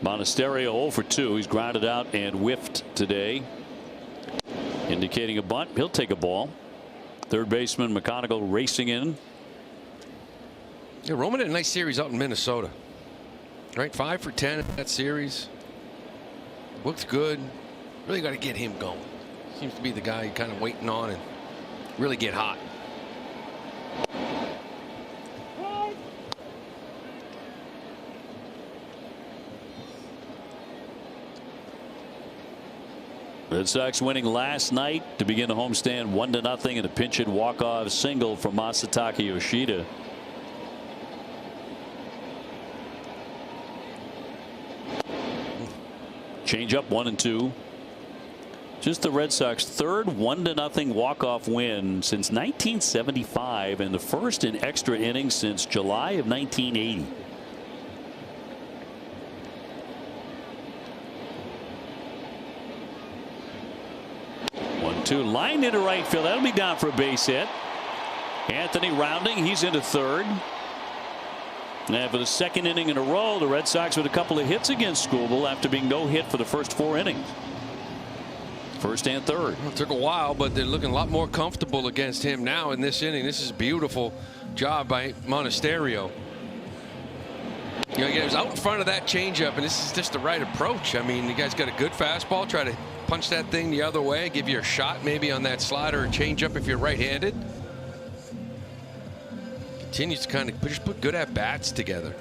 Monasterio 0 for 2. He's grounded out and whiffed today, indicating a bunt. He'll take a ball. Third baseman McConaughey racing in. Yeah, Roman had a nice series out in Minnesota. Right, 5 for 10 in that series. Looks good. Really got to get him going. Seems to be the guy you're kind of waiting on and really get hot. Red Sox winning last night to begin the homestand 1-0 and a pinch hit walk-off single from Masataka Yoshida. Change up 1-2. Just the Red Sox third 1-0 walk-off win since 1975 and the first in extra innings since July of 1980. Line into right field. That'll be down for a base hit. Anthony rounding. He's into third. And for the second inning in a row, the Red Sox with a couple of hits against Skubal after being no hit for the first 4 innings. First and third. Well, it took a while, but they're looking a lot more comfortable against him now in this inning. This is a beautiful job by Monasterio. You know, he was out in front of that changeup, and this is just the right approach. I mean, the guy's got a good fastball. Try to punch that thing the other way, give you a shot maybe on that slider or changeup if you're right-handed. Continues to kind of just put good at-bats together.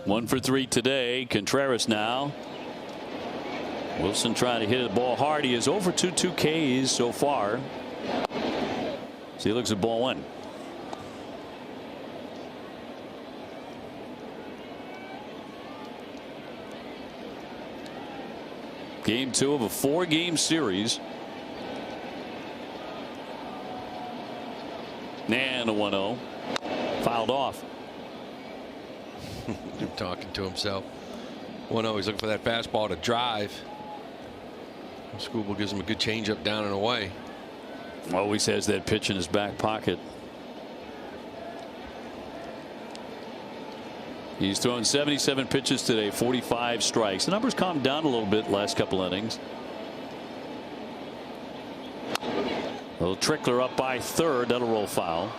1 for 3 today. Contreras now. Wilson trying to hit the ball hard. He is 0 for 2 Ks so far. So he looks at ball 1. Game 2 of a 4-game series. And a 1-0. Fouled off. Talking to himself. 1-0. He's looking for that fastball to drive. Skubal gives him a good changeup down and away. Always has that pitch in his back pocket. He's thrown 77 pitches today, 45 strikes. The numbers calmed down a little bit last couple innings. A little trickler up by third. That'll roll foul.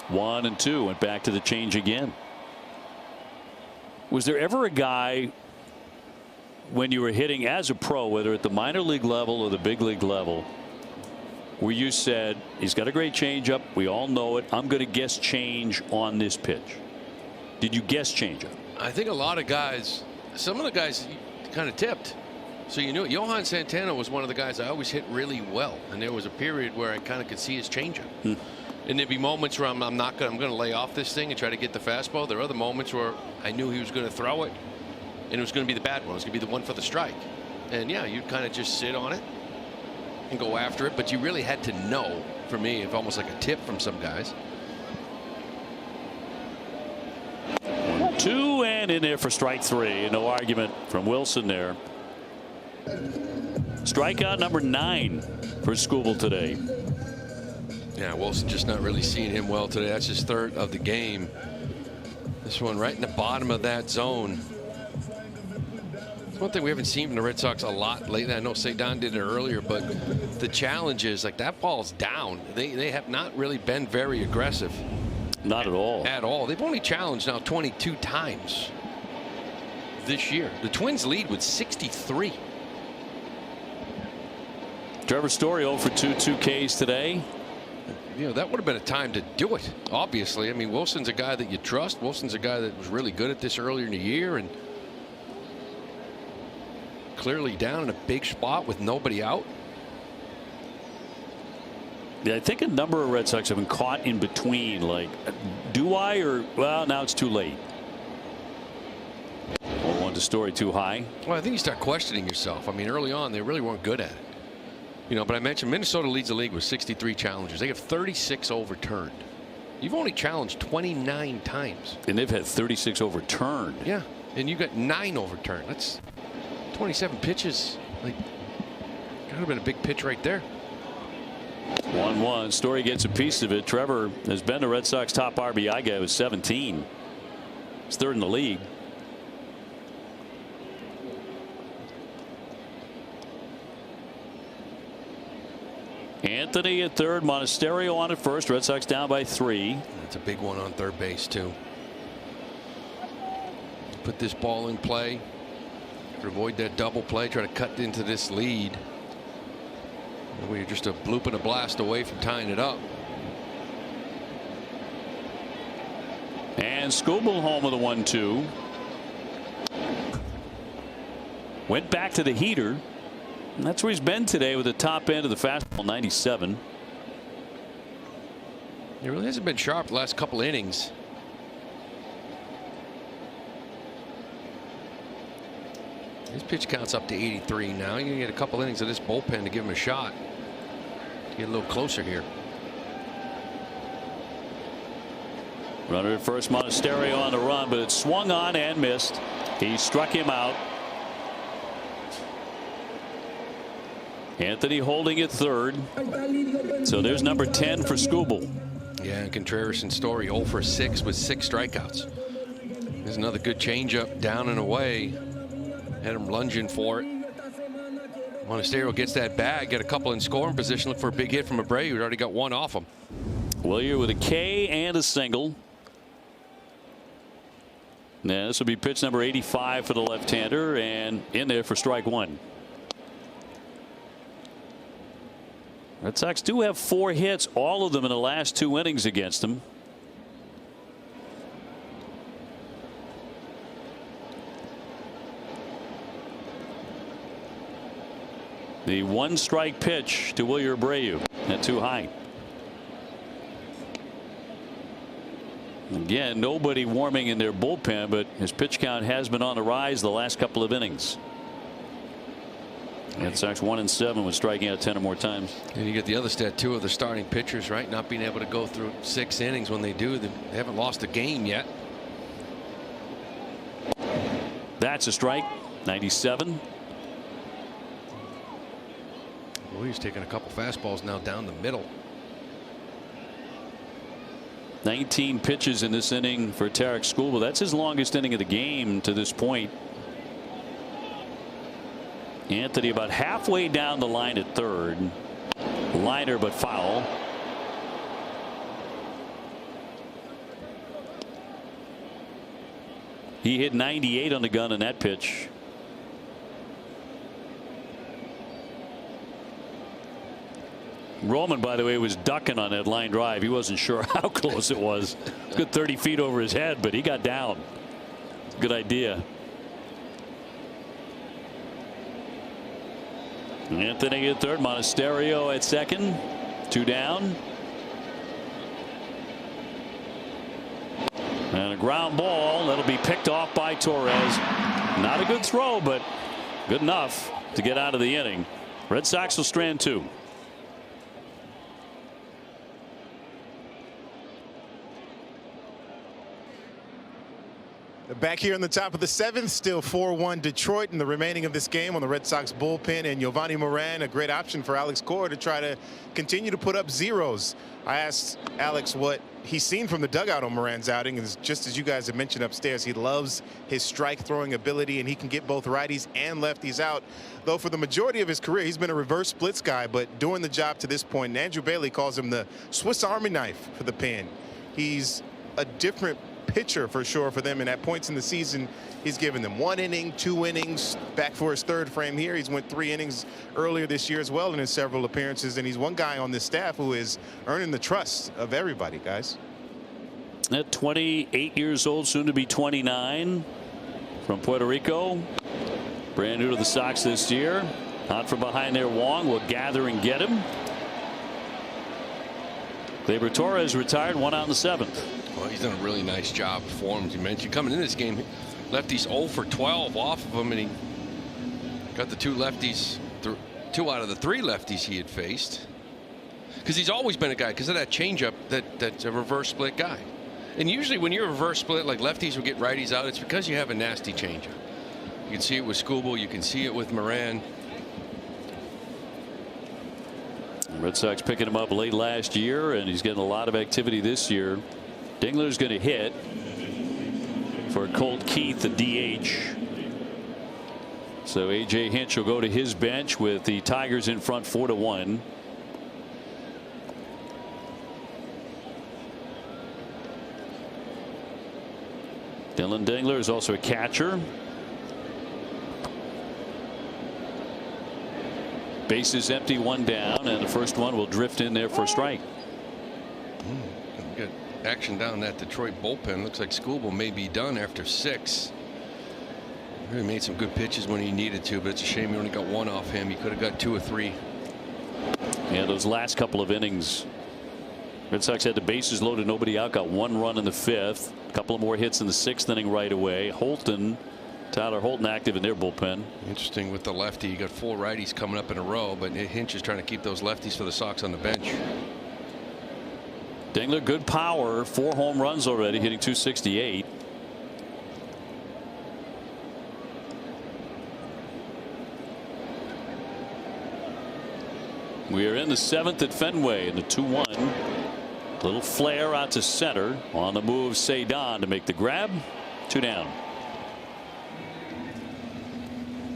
1-2. Went back to the change again. Was there ever a guy when you were hitting as a pro, whether at the minor league level or the big league level, where you said, he's got a great changeup, we all know it, I'm going to guess change on this pitch? Did you guess changeup? I think a lot of guys, some of the guys kind of tipped. So you knew it. Johan Santana was one of the guys I always hit really well, and there was a period where I kind of could see his changeup. And there'd be moments where I'm going to lay off this thing and try to get the fastball. There are other moments where I knew he was going to throw it, and it was going to be the bad one. It was going to be the one for the strike. And yeah, you'd kind of just sit on it and go after it, but you really had to know, for me, if almost like a tip from some guys. 1-2 and in there for strike 3. No argument from Wilson there. Strikeout number 9 for Skubal today. Yeah, Wilson just not really seeing him well today. That's his third of the game. This one right in the bottom of that zone. One thing we haven't seen from the Red Sox a lot lately. I know Cedon did it earlier, but the challenge is like that ball's down. They have not really been very aggressive. Not at all. At all. They've only challenged now 22 times this year. The Twins lead with 63. Trevor Story 0 for 2 Ks today. You know, that would have been a time to do it, obviously. I mean, Wilson's a guy that you trust. Wilson's a guy that was really good at this earlier in the year, and clearly down in a big spot with nobody out. Yeah, I think a number of Red Sox have been caught in between, like, do I, or, well, now it's too late. 1-1 to Story, too high. Well, I think you start questioning yourself. I mean, early on, they really weren't good at it. You know, but I mentioned Minnesota leads the league with 63 challenges. They have 36 overturned. You've only challenged 29 times. And they've had 36 overturned. Yeah, and you got 9 overturned. That's 27 pitches. Like, could have been a big pitch right there. 1-1. Story gets a piece of it. Trevor has been the Red Sox top RBI guy with 17. He's third in the league. Anthony at third, Monasterio on at first. Red Sox down by 3. That's a big one on third base too. Put this ball in play to avoid that double play. Try to cut into this lead. We're just a bloop and a blast away from tying it up. And Skubal home with a 1-2. Went back to the heater. And that's where he's been today with the top end of the fastball, 97. He really hasn't been sharp the last couple innings. His pitch count's up to 83 now. You get a couple innings of this bullpen to give him a shot. Get a little closer here. Runner at first, Monasterio on the run, but it swung on and missed. He struck him out. Anthony holding at third. So there's number 10 for Skubal. Yeah, and Contreras and Story 0 for 6 with 6 strikeouts. There's another good changeup down and away. Had him lunging for it. Monasterio gets that bag, get a couple in scoring position, look for a big hit from Abreu, who'd already got one off him. Willier with a K and a single. Now this will be pitch number 85 for the left-hander, and in there for strike 1. Red Sox do have 4 hits, all of them in the last 2 innings against them. The 1-strike pitch to Willier Abreu, at too high. Again, nobody warming in their bullpen, but his pitch count has been on the rise the last couple of innings. Red Sox 1-7 with striking out 10 or more times. And you get the other stat too of the starting pitchers, right? Not being able to go through 6 innings. When they do, they haven't lost a game yet. That's a strike. 97. Well, he's taking a couple fastballs now down the middle. 19 pitches in this inning for Tarek Skubal. That's his longest inning of the game to this point. Anthony about halfway down the line at third. Liner but foul. He hit 98 on the gun in that pitch. Roman, by the way, was ducking on that line drive. He wasn't sure how close it was. Good 30 feet over his head, but he got down. Good idea. Anthony at third, Monasterio at second. 2 down. And a ground ball that'll be picked off by Torres. Not a good throw, but good enough to get out of the inning. Red Sox will strand 2. Back here in the top of the 7th, still 4-1 Detroit in the remaining of this game on the Red Sox bullpen, and Giovanni Moran, a great option for Alex Cora to try to continue to put up zeros. I asked Alex what he's seen from the dugout on Moran's outing, and just as you guys have mentioned upstairs, he loves his strike throwing ability, and he can get both righties and lefties out. Though for the majority of his career, he's been a reverse splits guy, but doing the job to this point, and Andrew Bailey calls him the Swiss Army knife for the pen. He's a different pitcher for sure for them, and at points in the season he's given them 1 inning, 2 innings, back for his 3rd frame here. He's went 3 innings earlier this year as well in his several appearances, and he's one guy on this staff who is earning the trust of everybody, guys. At 28 years old, soon to be 29, from Puerto Rico, brand new to the Sox this year. Out from behind there, Wong will gather and get him. Gleyber Torres retired, 1 out in the 7th. Well, he's done a really nice job for him. As you mentioned, coming in this game, lefties 0 for 12 off of him, and he got the 2 lefties, 2 out of the 3 lefties he had faced. Because he's always been a guy, because of that changeup, that's a reverse split guy. And usually when you're a reverse split, like lefties will get righties out, it's because you have a nasty changeup. You can see it with Skubal, you can see it with Moran. Red Sox picking him up late last year, and he's getting a lot of activity this year. Dingler's going to hit. for Colt Keith, the DH. So A.J. Hinch will go to his bench with the Tigers in front 4-1. Dylan Dingler is also a catcher. Bases empty, one down, and the first one will drift in there for a strike. Good action down that Detroit bullpen. Looks like Skubal may be done after 6. Really made some good pitches when he needed to, but it's a shame he only got 1 off him. He could have got 2 or 3. Yeah, those last couple of innings, Red Sox had the bases loaded, nobody out, got 1 run in the 5th, a couple of more hits in the 6th inning right away. Tyler Holton active in their bullpen. Interesting with the lefty. You got 4 righties coming up in a row, but Hinch is trying to keep those lefties for the Sox on the bench. Dingler, good power, 4 home runs already, hitting .268. We are in the 7th at Fenway in the 2-1. Little flare out to center. On the move, Cedon to make the grab. 2 down.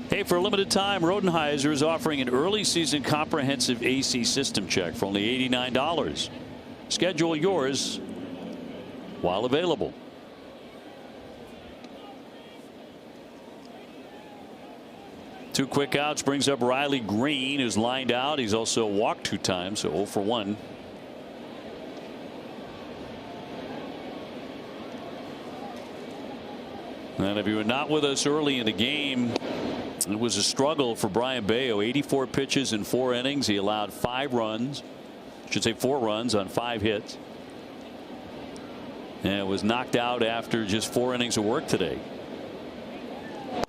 Hey, for a limited time, Rodenhiser is offering an early season comprehensive AC system check for only $89. Schedule yours while available. Two quick outs brings up Riley Green, who's lined out. He's also walked 2 times, so 0 for 1. And if you were not with us early in the game, it was a struggle for Brian Bayo. 84 pitches in 4 innings. He allowed 5 runs. Should say 4 runs on 5 hits. And was knocked out after just 4 innings of work today.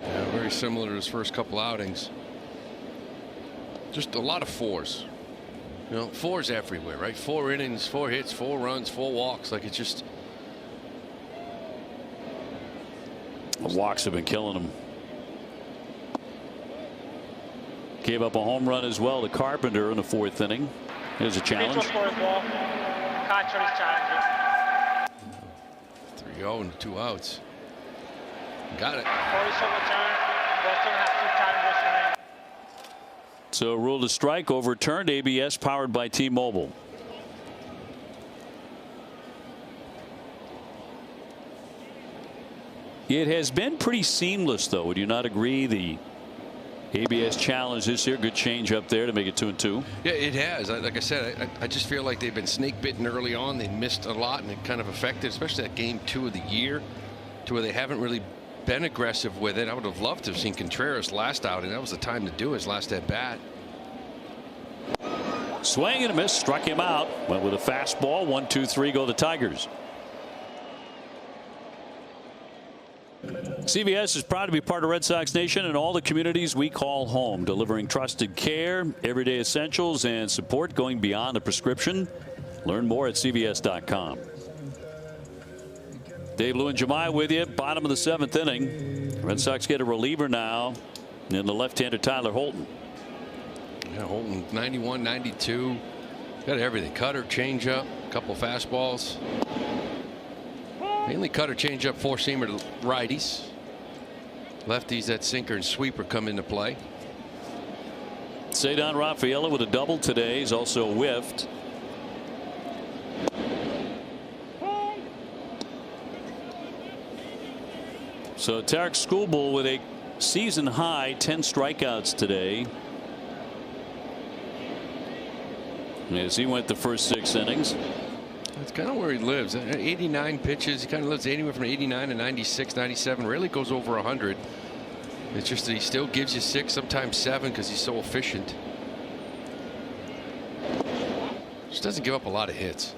Yeah, very similar to his first couple outings. Just a lot of 4s. You know, 4s everywhere, right? 4 innings, 4 hits, 4 runs, 4 walks. Like it's just. The walks have been killing him. Gave up a home run as well to Carpenter in the 4th inning. Here's a challenge. 3-0 and 2 outs. Got it. So ruled a strike, overturned. ABS powered by T-Mobile. It has been pretty seamless, though. Would you not agree? The ABS challenge this year, good change up there to make it 2-2. Yeah, it has. Like I said, I just feel like they've been snake bitten early on. They missed a lot, and it kind of affected, especially that game 2 of the year, to where they haven't really been aggressive with it. I would have loved to have seen Contreras last out, and that was the time to do his last at bat. Swing and a miss, struck him out. Went with a fastball. 1-2-3 go the Tigers. CVS is proud to be part of Red Sox Nation and all the communities we call home, delivering trusted care, everyday essentials, and support going beyond the prescription. Learn more at CVS.com. Dave Lou and Jemai with you. Bottom of the 7th inning. Red Sox get a reliever now in the left-hander Tyler Holton. Yeah, Holton 91, 92. Got everything. Cutter, changeup, a couple fastballs. Mainly cutter, changeup, 4-seamer to righties. Lefties, that sinker and sweeper come into play. Cedon Rafaela with a double today. He's also whiffed. So Tarek Skubal with a season high 10 strikeouts today. As he went the first 6 innings. That's kind of where he lives. 89 pitches. He kind of lives anywhere from 89 to 96, 97. Rarely goes over 100. It's just that he still gives you 6, sometimes 7, because he's so efficient. Just doesn't give up a lot of hits.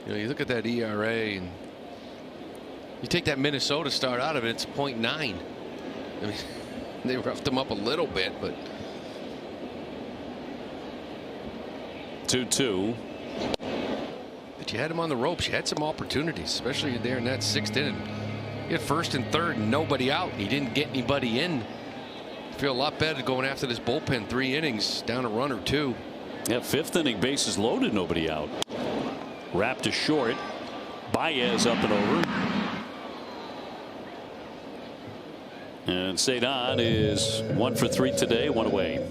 You know, you look at that ERA and you take that Minnesota start out of it, it's .9. I mean, they roughed him up a little bit, but 2-2. But you had him on the ropes. You had some opportunities, especially there in that 6th inning. You had 1st and 3rd and nobody out. He didn't get anybody in. Feel a lot better going after this bullpen. 3 innings, down a run or 2. Yeah, 5th inning, bases loaded, nobody out. Wrapped to short. Baez up and over. And Cedon is 1 for 3 today, 1 away.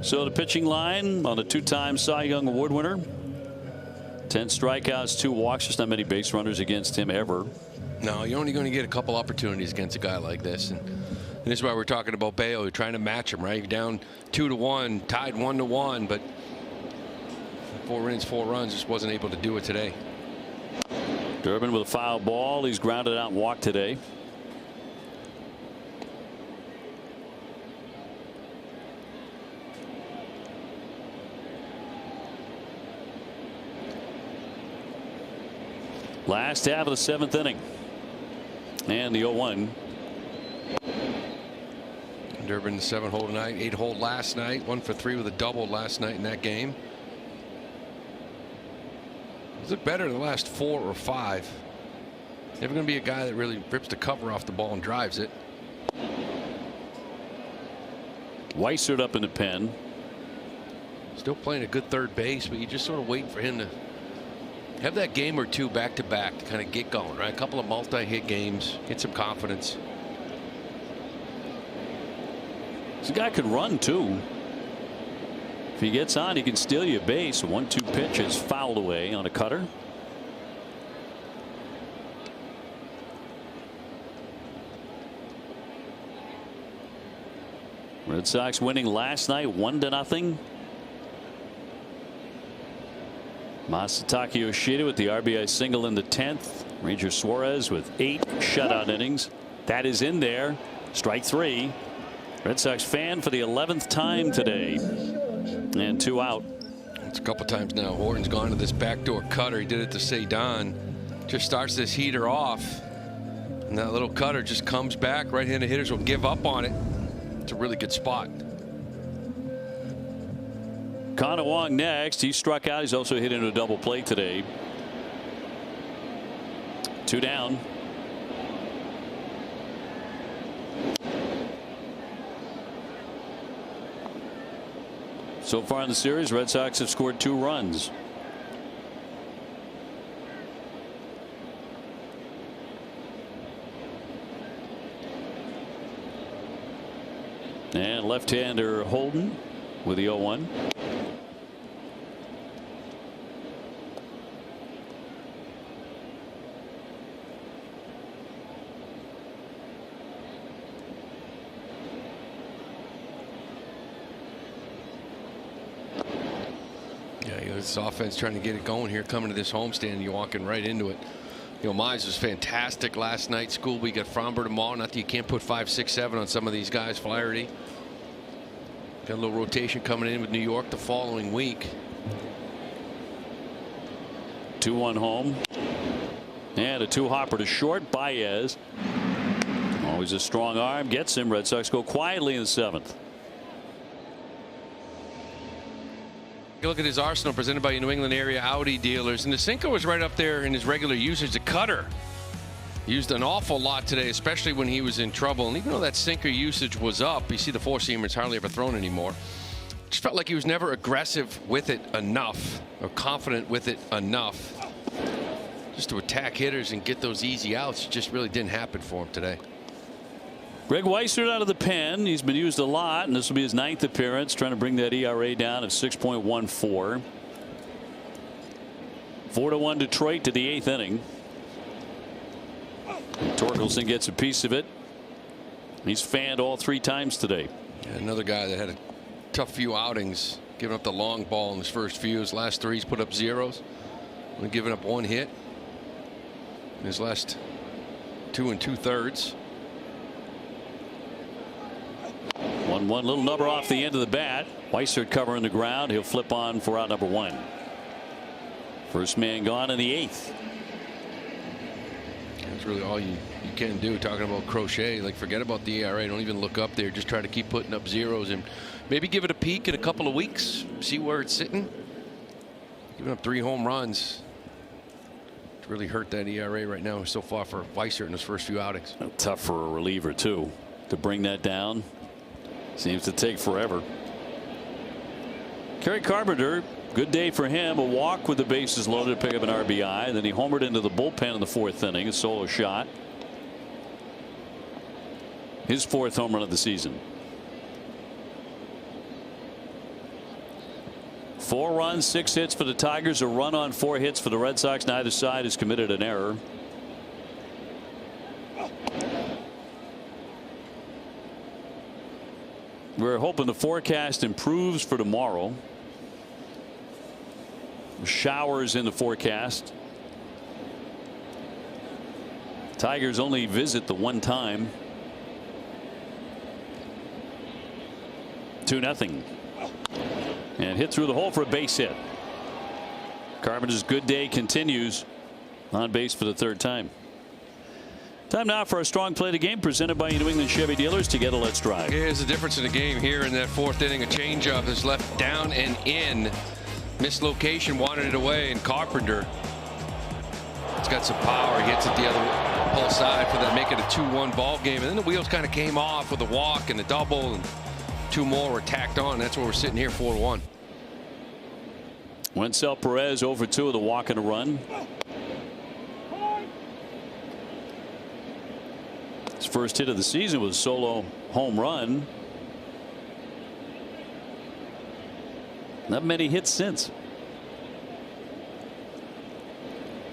So the pitching line on a 2-time Cy Young Award winner. 10 strikeouts, 2 walks. There's not many base runners against him ever. No, you're only going to get a couple opportunities against a guy like this. And this is why we're talking about Bayo. You're trying to match him, right? You're down 2-1, tied 1-1, but 4 innings, 4 runs, just wasn't able to do it today. Durbin with a foul ball. He's grounded out and walked today. Last half of the 7th inning. And the 0-1. Durbin, the 7-hole tonight, 8-hole last night, 1 for 3 with a double last night in that game. He's looked better in the last 4 or 5. Never going to be a guy that really rips the cover off the ball and drives it. Weissert up in the pen. Still playing a good third base, but you just sort of wait for him to have that game or 2 back to back to kind of get going, right? A couple of multi-hit games, get some confidence. This guy could run too. If he gets on, he can steal you a base. 1-2 pitch is fouled away on a cutter. Red Sox winning last night 1-0. Masataka Yoshida with the RBI single in the 10th. Ranger Suarez with 8 shutout innings. That is in there. Strike 3. Red Sox fan for the 11th time today. And 2 out. It's a couple times now. Horton's gone to this backdoor cutter. He did it to Cedon. Just starts this heater off. And that little cutter just comes back. Right-handed hitters will give up on it. It's a really good spot. Connor Wong next. He struck out. He's also hit into a double play today. 2 down. So far in the series, Red Sox have scored 2 runs. And left-hander Holden with the 0-1. This offense trying to get it going here, coming to this homestand, you're walking right into it. You know, Mize was fantastic last night. Schoolby got Fromber tomorrow. Not that you can't put 5, 6, 7 on some of these guys. Flaherty got a little rotation coming in with New York the following week. 2-1 home. And a 2-hopper to short. Baez. Always a strong arm. Gets him. Red Sox go quietly in the 7th. Look at his arsenal presented by New England area Audi dealers, and the sinker was right up there in his regular usage. The cutter used an awful lot today, especially when he was in trouble. And even though that sinker usage was up, you see the 4-seamer's hardly ever thrown anymore. Just felt like he was never aggressive with it enough or confident with it enough just to attack hitters and get those easy outs. It just really didn't happen for him today. Greg Weissert out of the pen. He's been used a lot, and this will be his 9th appearance, trying to bring that ERA down at 6.14. 4-1 Detroit to the 8th inning. Torkelson gets a piece of it. He's fanned all 3 times today. Yeah, another guy that had a tough few outings, giving up the long ball in his first few. His last 3 he's put up zeros. Only giving up 1 hit in his last 2 2/3. 1-1, little number off the end of the bat. Weissert covering the ground. He'll flip on for out number 1. First man gone in the 8th. That's really all you can do. Talking about Crochet, like, forget about the ERA. Don't even look up there. Just try to keep putting up zeros and maybe give it a peek in a couple of weeks. See where it's sitting. Giving up 3 home runs. It's really hurt that ERA right now so far for Weissert in his first few outings. Tough for a reliever too to bring that down. Seems to take forever. Kerry Carpenter, good day for him. A walk with the bases loaded to pick up an RBI. Then he homered into the bullpen in the 4th inning. A solo shot. his 4th home run of the season. 4 runs, 6 hits for the Tigers, a run on 4 hits for the Red Sox. Neither side has committed an error. We're hoping the forecast improves for tomorrow. Showers in the forecast. Tigers only visit the one time. 2-0. And hit through the hole for a base hit. Carpenter's good day continues. On base for the 3rd time. Time now for a strong play of the game presented by New England Chevy dealers. Together, let's drive. Here's the difference in the game here in that 4th inning. A changeup is left down and in. Mislocation, wanted it away, and Carpenter. It's got some power. He hits it the other pull side for that, make it a 2-1 ball game. And then the wheels kind of came off with a walk and a double, and 2 more were tacked on. That's where we're sitting here, 4-1. Wencel Perez over 2 with a walk and a run. His first hit of the season was a solo home run. Not many hits since.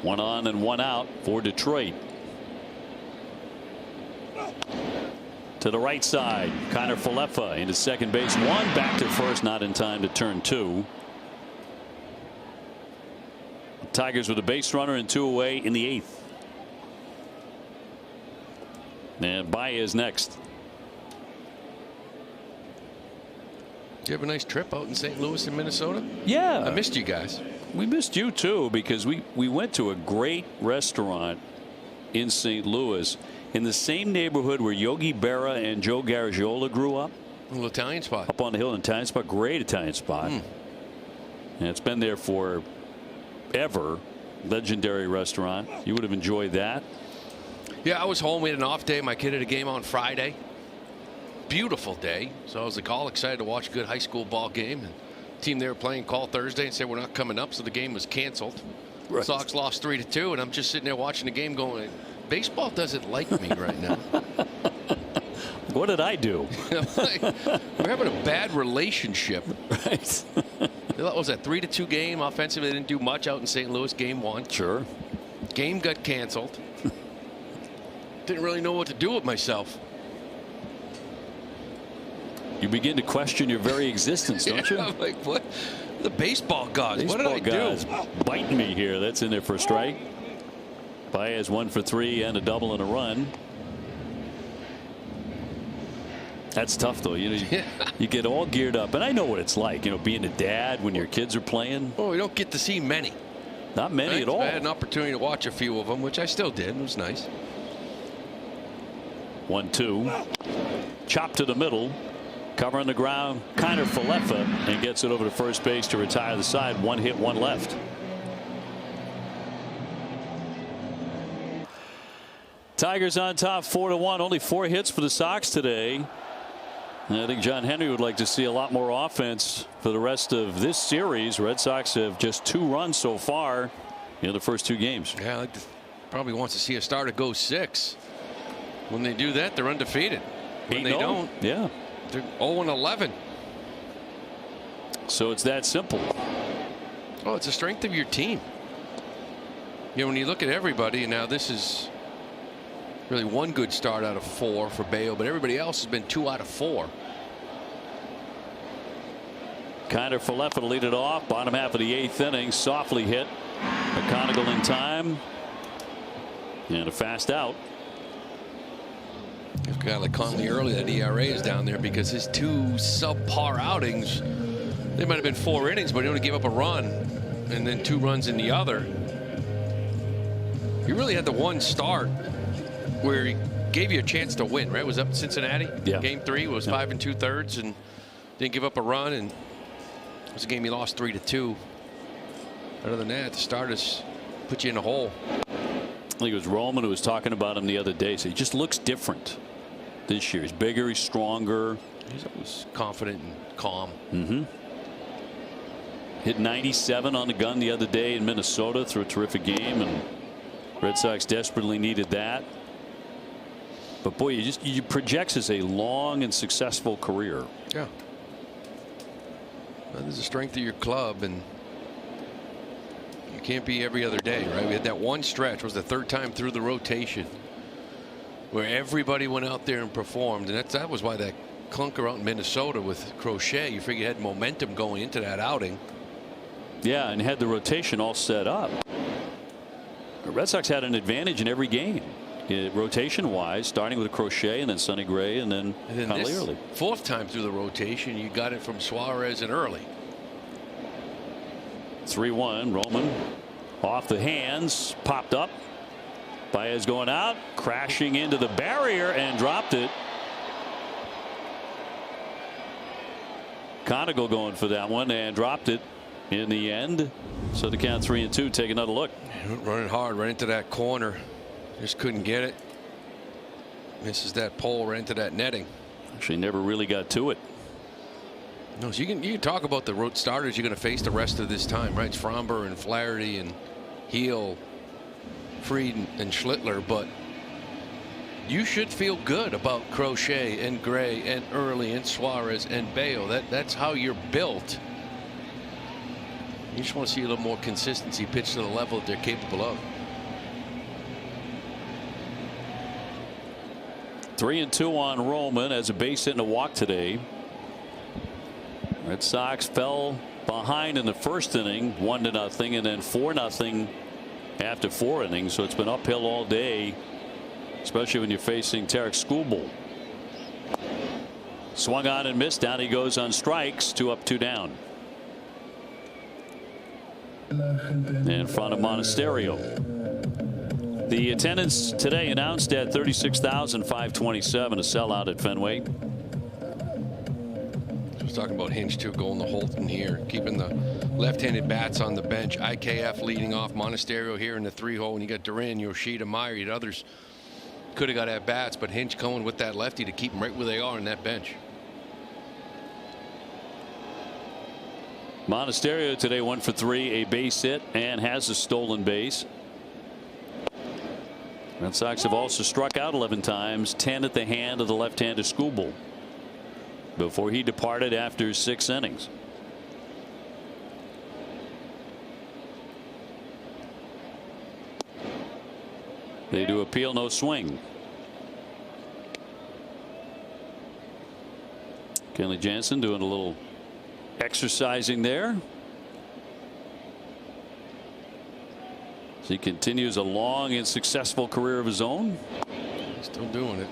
1 on and 1 out for Detroit. To the right side, Connor Falefa into second base. 1 back to first, not in time to turn 2. Tigers with a base runner and 2 away in the 8th. And Baez next. Did you have a nice trip out in St. Louis and Minnesota? Yeah. I missed you guys. We missed you too, because we went to a great restaurant in St. Louis in the same neighborhood where Yogi Berra and Joe Garagiola grew up. A little Italian spot. Up on the hill, an Italian spot. Great Italian spot. And it's been there for ever. Legendary restaurant. You would have enjoyed that. Yeah, I was home. We had an off day. My kid had a game on Friday. Beautiful day. So I was like all excited to watch a good high school ball game. And the team they were playing called Thursday and said we're not coming up, so the game was canceled. Right. Sox lost 3-2, and I'm just sitting there watching the game going, baseball doesn't like me right now. What did I do? Like, we're having a bad relationship. Right. What was that 3-2 game? Offensively, they didn't do much out in St. Louis. Game 1. Sure. Game got canceled. Didn't really know what to do with myself. You begin to question your very existence, don't you? I'm like, what? The baseball gods. What did I do? Biting me here. That's in there for a strike. Baez 1 for 3 and a double and a run. That's tough, though. You get all geared up, and I know what it's like. Being a dad when your kids are playing. Oh, we don't get to see many. Not many at all. I had an opportunity to watch a few of them, which I still did. It was nice. 1-2. Chop to the middle. Covering the ground, Connor Falefa, and gets it over to first base to retire the side. 1 hit, 1 left. Tigers on top 4-1. Only 4 hits for the Sox today. And I think John Henry would like to see a lot more offense for the rest of this series. Red Sox have just 2 runs so far in the first 2 games. Yeah, probably wants to see a starter go 6. When they do that, they're undefeated. When they don't, yeah, they're 0-11. So it's that simple. Oh, it's the strength of your team. When you look at everybody, and now this is really 1 good start out of 4 for Bayo, but everybody else has been 2 out of 4. Connor Falefa to lead it off. Bottom half of the 8th inning. Softly hit. McConaughey in time. And a fast out. A guy like Conley early, that ERA is down there because his 2 subpar outings, they might have been 4 innings, but he only gave up a run and then 2 runs in the other. He really had the 1 start where he gave you a chance to win, right? It was up in Cincinnati. Yeah. Game 3 was 5 2/3 and didn't give up a run, and it was a game he lost 3-2. Other than that, the starters put you in a hole. I think it was Roman who was talking about him the other day. So he just looks different this year. He's bigger, he's stronger. He's always confident and calm. Hit 97 on the gun the other day in Minnesota through a terrific game, and Red Sox desperately needed that. But boy, you projects as a long and successful career. Yeah. Well, there's the strength of your club, and you can't be every other day, right? We had that one stretch, was the third time through the rotation, where everybody went out there and performed, and that was why that clunker out in Minnesota with Crochet, you figure you had momentum going into that outing. Yeah, and had the rotation all set up. The Red Sox had an advantage in every game, rotation wise, starting with Crochet and then Sonny Gray and then Conley Early. Fourth time through the rotation, you got it from Suarez and Early. 3-1. Roman off the hands, popped up. Baez going out, crashing into the barrier and dropped it. Conagle going for that one and dropped it in the end. So the count 3-2. Take another look. Running hard right into that corner. Just couldn't get it. Misses that pole right into that netting. Actually never really got to it. No, so you can talk about the road starters you're going to face the rest of this time, right? It's Fromber and Flaherty and Heel, Fried and Schlittler, but you should feel good about Crochet and Gray and Early and Suarez and Bayo. That's how you're built. You just want to see a little more consistency, pitch to the level that they're capable of. 3-2 on Roman as a base hit and a walk today. Red Sox fell behind in the first inning, 1-0, and then 4-0 after 4 innings. So it's been uphill all day, especially when you're facing Tarek Skubal. Swung on and missed. Down he goes on strikes. 2 up, 2 down. In front of Monasterio. The attendance today announced at 36,527, a sellout at Fenway. I was talking about Hinch too, going to Holton here, keeping the left-handed bats on the bench. IKF leading off, Monasterio here in the 3-hole, and you got Duran, Yoshida, Meyer, and others could have got at bats, but Hinch going with that lefty to keep them right where they are on that bench. Monasterio today 1 for 3, a base hit, and has a stolen base. Red Sox have also struck out 11 times, 10 at the hand of the left-hander Skubal before he departed after 6 innings. They do appeal, no swing. Kenley Jansen doing a little exercising there. So he continues a long and successful career of his own. Still doing it.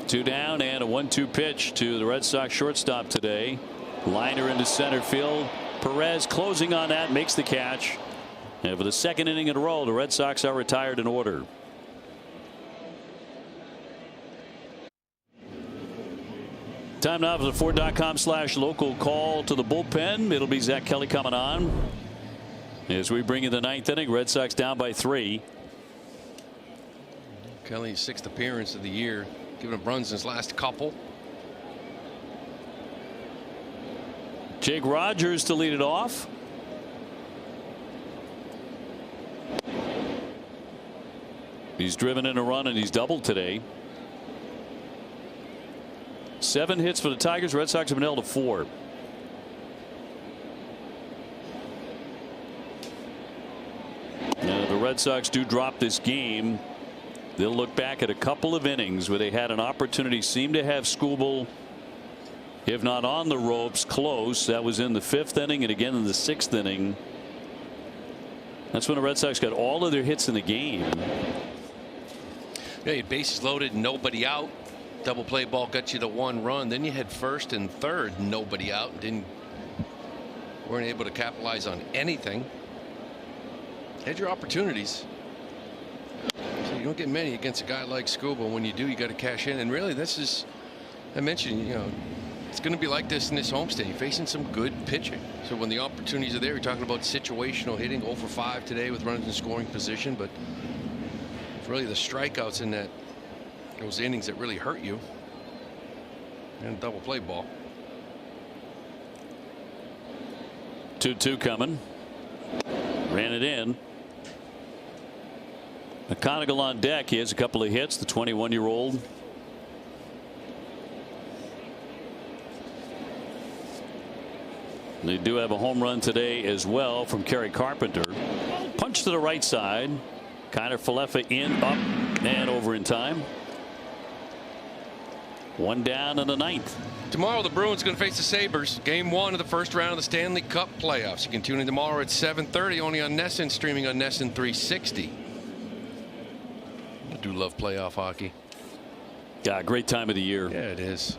Two down and a 1-2 pitch to the Red Sox shortstop today. Liner into center field. Perez closing on that, makes the catch. And for the second inning in a row, the Red Sox are retired in order. Time now for the Ford.com/local call to the bullpen. It'll be Zach Kelly coming on as we bring in the 9th inning. Red Sox down by 3. Kelly's 6th appearance of the year, giving up runs in his last couple. Jake Rogers to lead it off. He's driven in a run and he's doubled today. 7 hits for the Tigers. Red Sox have been held to 4. Now, the Red Sox do drop this game. They'll look back at a couple of innings where they had an opportunity, seemed to have Skubal, if not on the ropes, close. That was in the 5th inning and again in the 6th inning. That's when the Red Sox got all of their hits in the game. Yeah, you had bases loaded, nobody out. Double play ball got you the 1 run. Then you had 1st and 3rd, nobody out. Weren't able to capitalize on anything. Had your opportunities. So you don't get many against a guy like Skubal. When you do, you got to cash in. And really, this is, I mentioned, you know, it's going to be like this in this homestand. You're facing some good pitching. So when the opportunities are there, you're talking about situational hitting. 0 for 5 today with runners in scoring position. But it's really the strikeouts in those innings that really hurt you. And double play ball. 2-2 coming. Ran it in. McConaughey on deck. He has a couple of hits. The 21-year-old. They do have a home run today as well from Kerry Carpenter. Punch to the right side. Kiner-Falefa in, up, and over in time. One down in the ninth. Tomorrow the Bruins going to face the Sabres. Game 1 of the first round of the Stanley Cup playoffs. You can tune in tomorrow at 7:30 only on NESN, streaming on NESN 360. I do love playoff hockey. Yeah, great time of the year. Yeah, it is.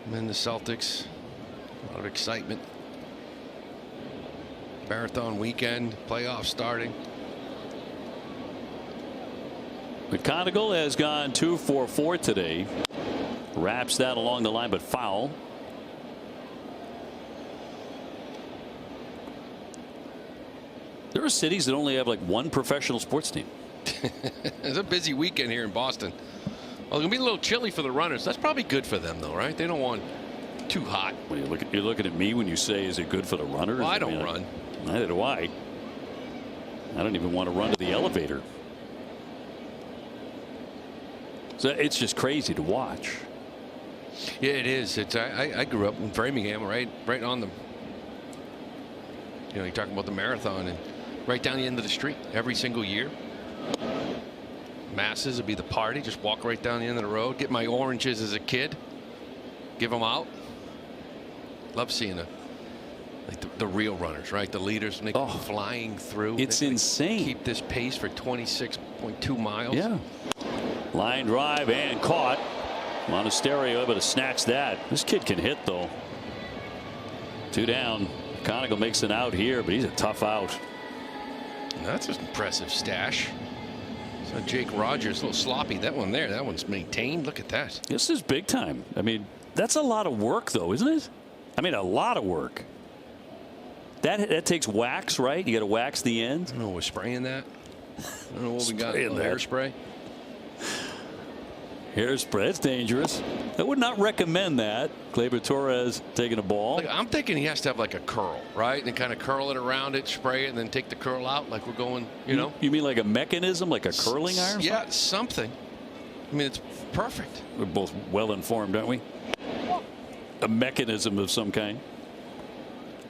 And then the Celtics. A lot of excitement. Marathon weekend. Playoffs starting. McConaughey has gone 2 for 4 today. Wraps that along the line, but foul. There are cities that only have like one professional sports team. It's a busy weekend here in Boston. Well, it's going to be a little chilly for the runners. That's probably good for them, though, right? They don't want too hot. Well, you're looking at me when you say, is it good for the runners? Well, I don't run. Neither do I. I don't even want to run to the elevator. So it's just crazy to watch. Yeah, it is. It's I grew up in Framingham, right on the. You know, you're talking about the marathon and right down the end of the street every single year. Masses would be the party. Just walk right down the end of the road. Get my oranges as a kid. Give them out. Love seeing the real runners, right? The leaders, when they come flying through. It's insane. Keep this pace for 26.2 miles. Yeah. Line drive and caught. Monasterio able to snatch that. This kid can hit, though. 2 down. McConaughey makes an out here, but he's a tough out. That's an impressive stash. So Jake Rogers, a little sloppy. That one there, that one's maintained. Look at that. This is big time. I mean, that's a lot of work, though, isn't it? I mean, a lot of work. That takes wax, right? You got to wax the end. I don't know. We're spraying that. I don't know what we got in there. Hairspray. Hairspray. It's dangerous. I would not recommend that. Gleyber Torres taking a ball. Like, I'm thinking he has to have like a curl, right? And kind of curl it around it, spray it, and then take the curl out like we're going, you know. You mean like a mechanism, like a curling iron? Yeah, something. I mean, it's perfect. We're both well informed, aren't we? A mechanism of some kind.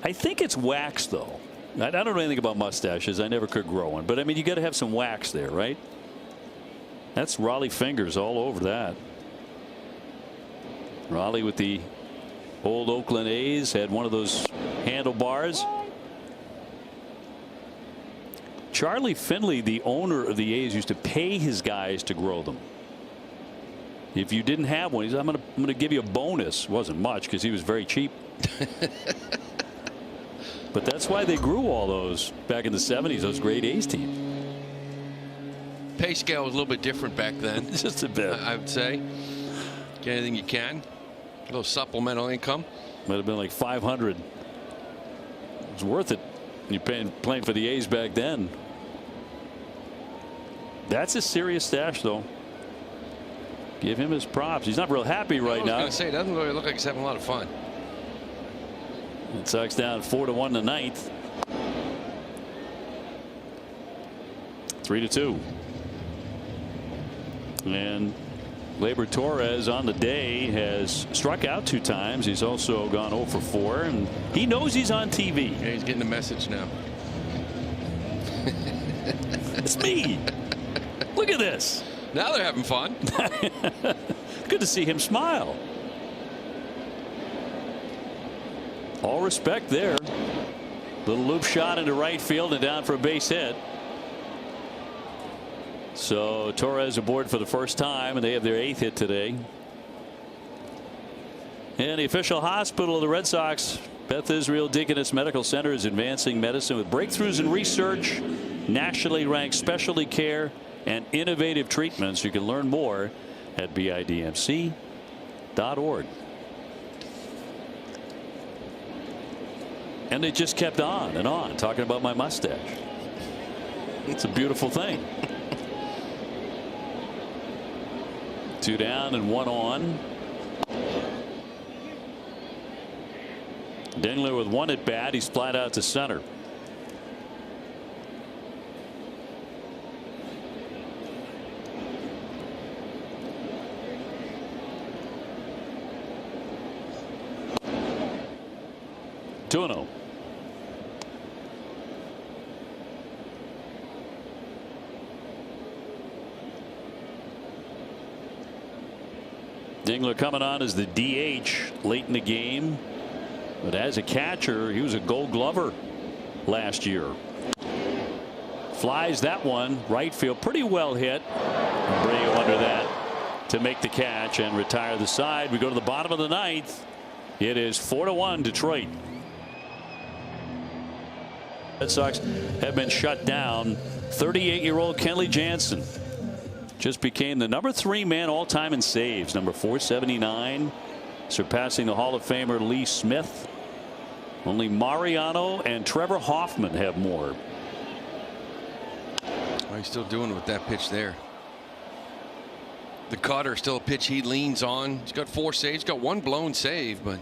I think it's wax, though. I don't know anything about mustaches. I never could grow one. But, I mean, you got to have some wax there, right? That's Raleigh fingers all over that. Raleigh with the old Oakland A's had one of those handlebars. Charlie Finley, the owner of the A's, used to pay his guys to grow them. If you didn't have one, he said, I'm going to give you a bonus. Wasn't much because he was very cheap. But that's why they grew all those back in the 70s, those great A's teams. Pay scale was a little bit different back then. Just a bit. I would say. Get anything you can. A little supplemental income. Might have been like 500. It was worth it. You're playing for the A's back then. That's a serious stash, though. Give him his props. He's not real happy right now. I was going to say, it doesn't really look like he's having a lot of fun. Red Sox down 4-1 in the ninth. 3-2. And Gleyber Torres on the day has struck out 2 times. He's also gone 0 for 4, and he knows he's on TV. Yeah, he's getting a message now. It's me. Look at this. Now they're having fun. Good to see him smile. All respect there. Little loop shot into right field and down for a base hit. So Torres aboard for the first time, and they have their 8th hit today. And the official hospital of the Red Sox, Beth Israel Deaconess Medical Center, is advancing medicine with breakthroughs in research, nationally ranked specialty care, and innovative treatments. You can learn more at bidmc.org. And they just kept on and on talking about my mustache. It's a beautiful thing. 2 down and 1 on. Dingler with one at bat. He's flat out to center. Tuno. Dingler coming on as the DH late in the game. But as a catcher, he was a Gold Glover last year. Flies that one right field, pretty well hit. Abreu under that to make the catch and retire the side. We go to the bottom of the ninth. It is 4-1 Detroit. Red Sox have been shut down. 38-year-old Kenley Jansen just became the number 3 man all time in saves, number 479, surpassing the Hall of Famer Lee Smith. Only Mariano and Trevor Hoffman have more. Oh, he's still doing it with that pitch there. The cutter, still a pitch he leans on. He's got 4 saves, got 1 blown save, but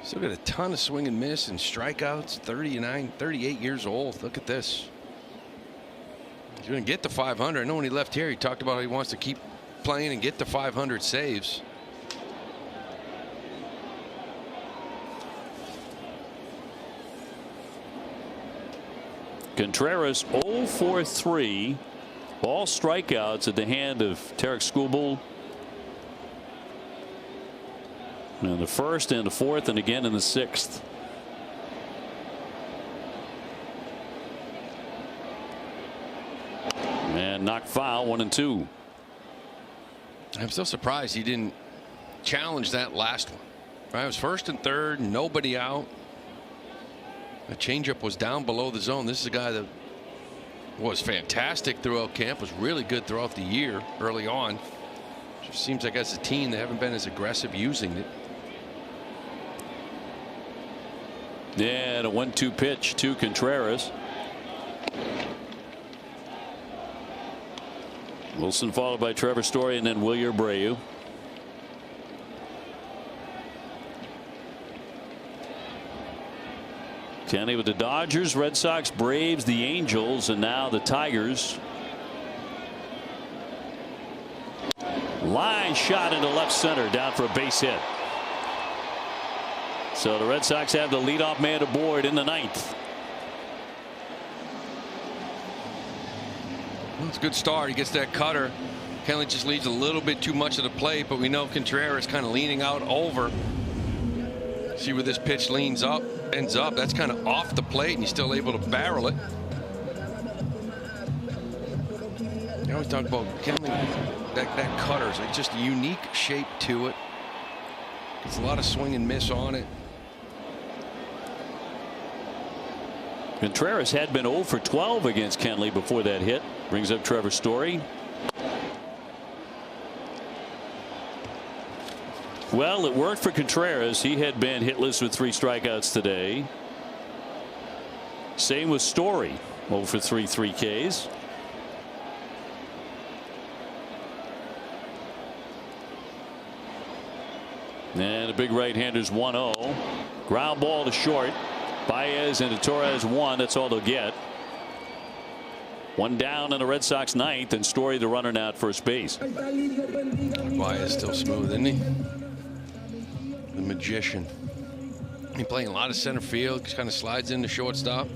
still got a ton of swing and miss and strikeouts. 39, 38 years old. Look at this. He's going to get to 500. I know when he left here, he talked about how he wants to keep playing and get to 500 saves. Contreras 0 for 3. All strikeouts at the hand of Tarek Skubal. In the first and the fourth and again in the sixth. And knocked foul, 1-2. I'm still surprised he didn't challenge that last one. Right, it was first and third, nobody out. The changeup was down below the zone. This is a guy that was fantastic throughout camp, was really good throughout the year early on. Just seems like as a team they haven't been as aggressive using it. Yeah, and a 1-2 pitch to Contreras. Wilson followed by Trevor Story and then Wilyer Abreu. Kenny with the Dodgers, Red Sox, Braves, the Angels, and now the Tigers. Line shot into left center, down for a base hit. So the Red Sox have the leadoff man aboard in the ninth. Well, it's a good start. He gets that cutter. Kenley just leaves a little bit too much of the plate, but we know Contreras kind of leaning out over. See where this pitch ends up. That's kind of off the plate, and he's still able to barrel it. You always talk about Kenley, that cutter is like just a unique shape to it. There's a lot of swing and miss on it. Contreras had been 0 for 12 against Kenley before that hit. Brings up Trevor Story. Well, it worked for Contreras. He had been hitless with 3 strikeouts today. Same with Story, 0 for 3, 3 Ks. And a big right-hander's 1-0. Ground ball to short. Baez and Torres 1. That's all they'll get. 1 down in the Red Sox ninth, and Story the runner now at first base. Baez still smooth, isn't he? The magician. He's playing a lot of center field. Just kind of slides in the shortstop.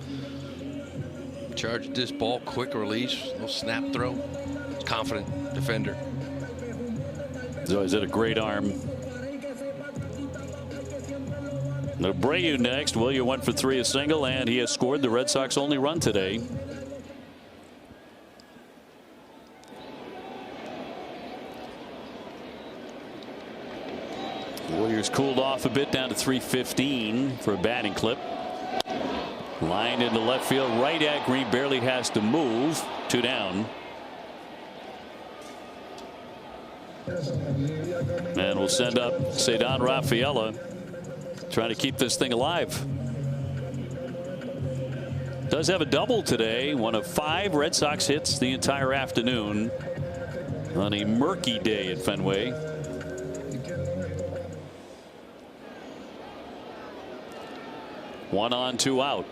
Charged this ball, quick release, little snap throw. Confident defender. He's always had a great arm. Abreu next. Wilyer went for 3, a single, and he has scored the Red Sox only run today. Warriors cooled off a bit down to 315 for a batting clip. Lined into left field, right at Green, barely has to move. 2 down. And we'll send up Ceddanne Rafaela, trying to keep this thing alive. Does have a double today, one of 5 Red Sox hits the entire afternoon on a murky day at Fenway. 1 on, 2 out.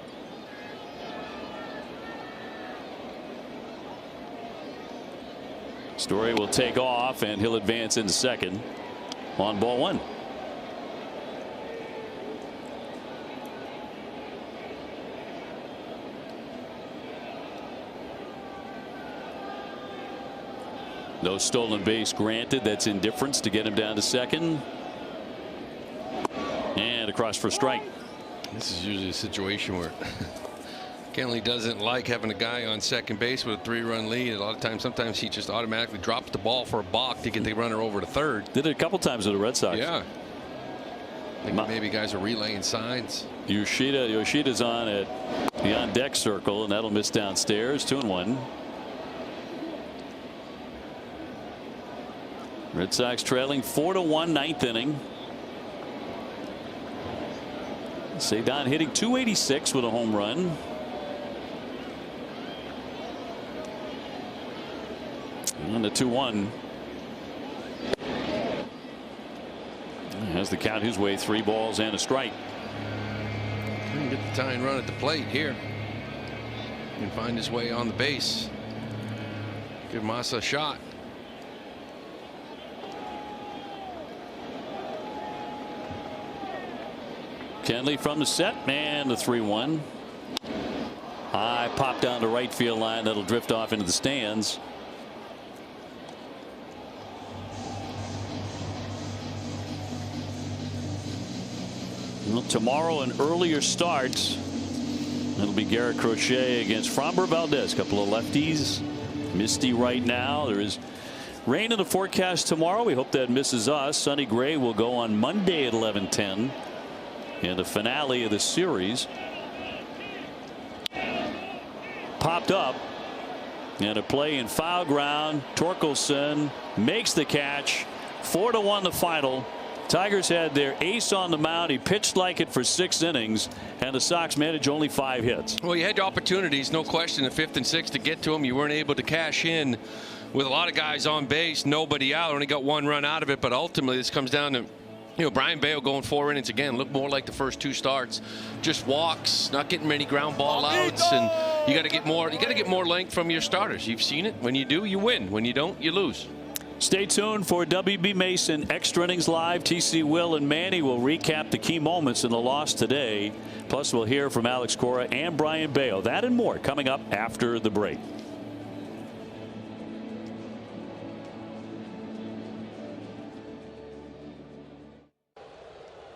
Story will take off, and he'll advance into second on ball 1. No stolen base granted. That's indifference to get him down to second. And across for a strike. This is usually a situation where Kenley doesn't like having a guy on second base with a 3-run lead. A lot of times, sometimes he just automatically drops the ball for a balk to get the runner over to third. Did it a couple times with the Red Sox. Yeah. I think maybe guys are relaying signs. Yoshida's on at the on deck circle, and that'll miss downstairs. 2-1. Red Sox trailing 4-1, 9th inning. Cedon hitting .286 with a home run. And the 2-1. Has the count his way, 3 balls and a strike. Couldn't get the tying run at the plate here. Can find his way on the base. Give Massa a shot. Kenley from the set, and the 3-1. High pop down the right field line. That'll drift off into the stands. Well, tomorrow an earlier start. It'll be Garrett Crochet against Framber Valdez. Couple of lefties. Misty right now. There is rain in the forecast tomorrow. We hope that misses us. Sunny Gray will go on Monday at 11:10. In the finale of the series. Popped up, and a play in foul ground. Torkelson makes the catch. 4-1 the final. Tigers had their ace on the mound. He pitched like it for 6 innings, and the Sox managed only 5 hits. Well, you had opportunities, no question, in 5th and 6th to get to him. You weren't able to cash in with a lot of guys on base, nobody out. Only got 1 run out of it, but ultimately this comes down to, you know, Brian Bale going 4 innings again. Looked more like the first 2 starts. Just walks, not getting many ground ball outs, and you got to get more. You got to get more length from your starters. You've seen it. When you do, you win. When you don't, you lose. Stay tuned for WB Mason Extra Innings Live. TC Will and Manny will recap the key moments in the loss today. Plus, we'll hear from Alex Cora and Brian Bale. That and more coming up after the break.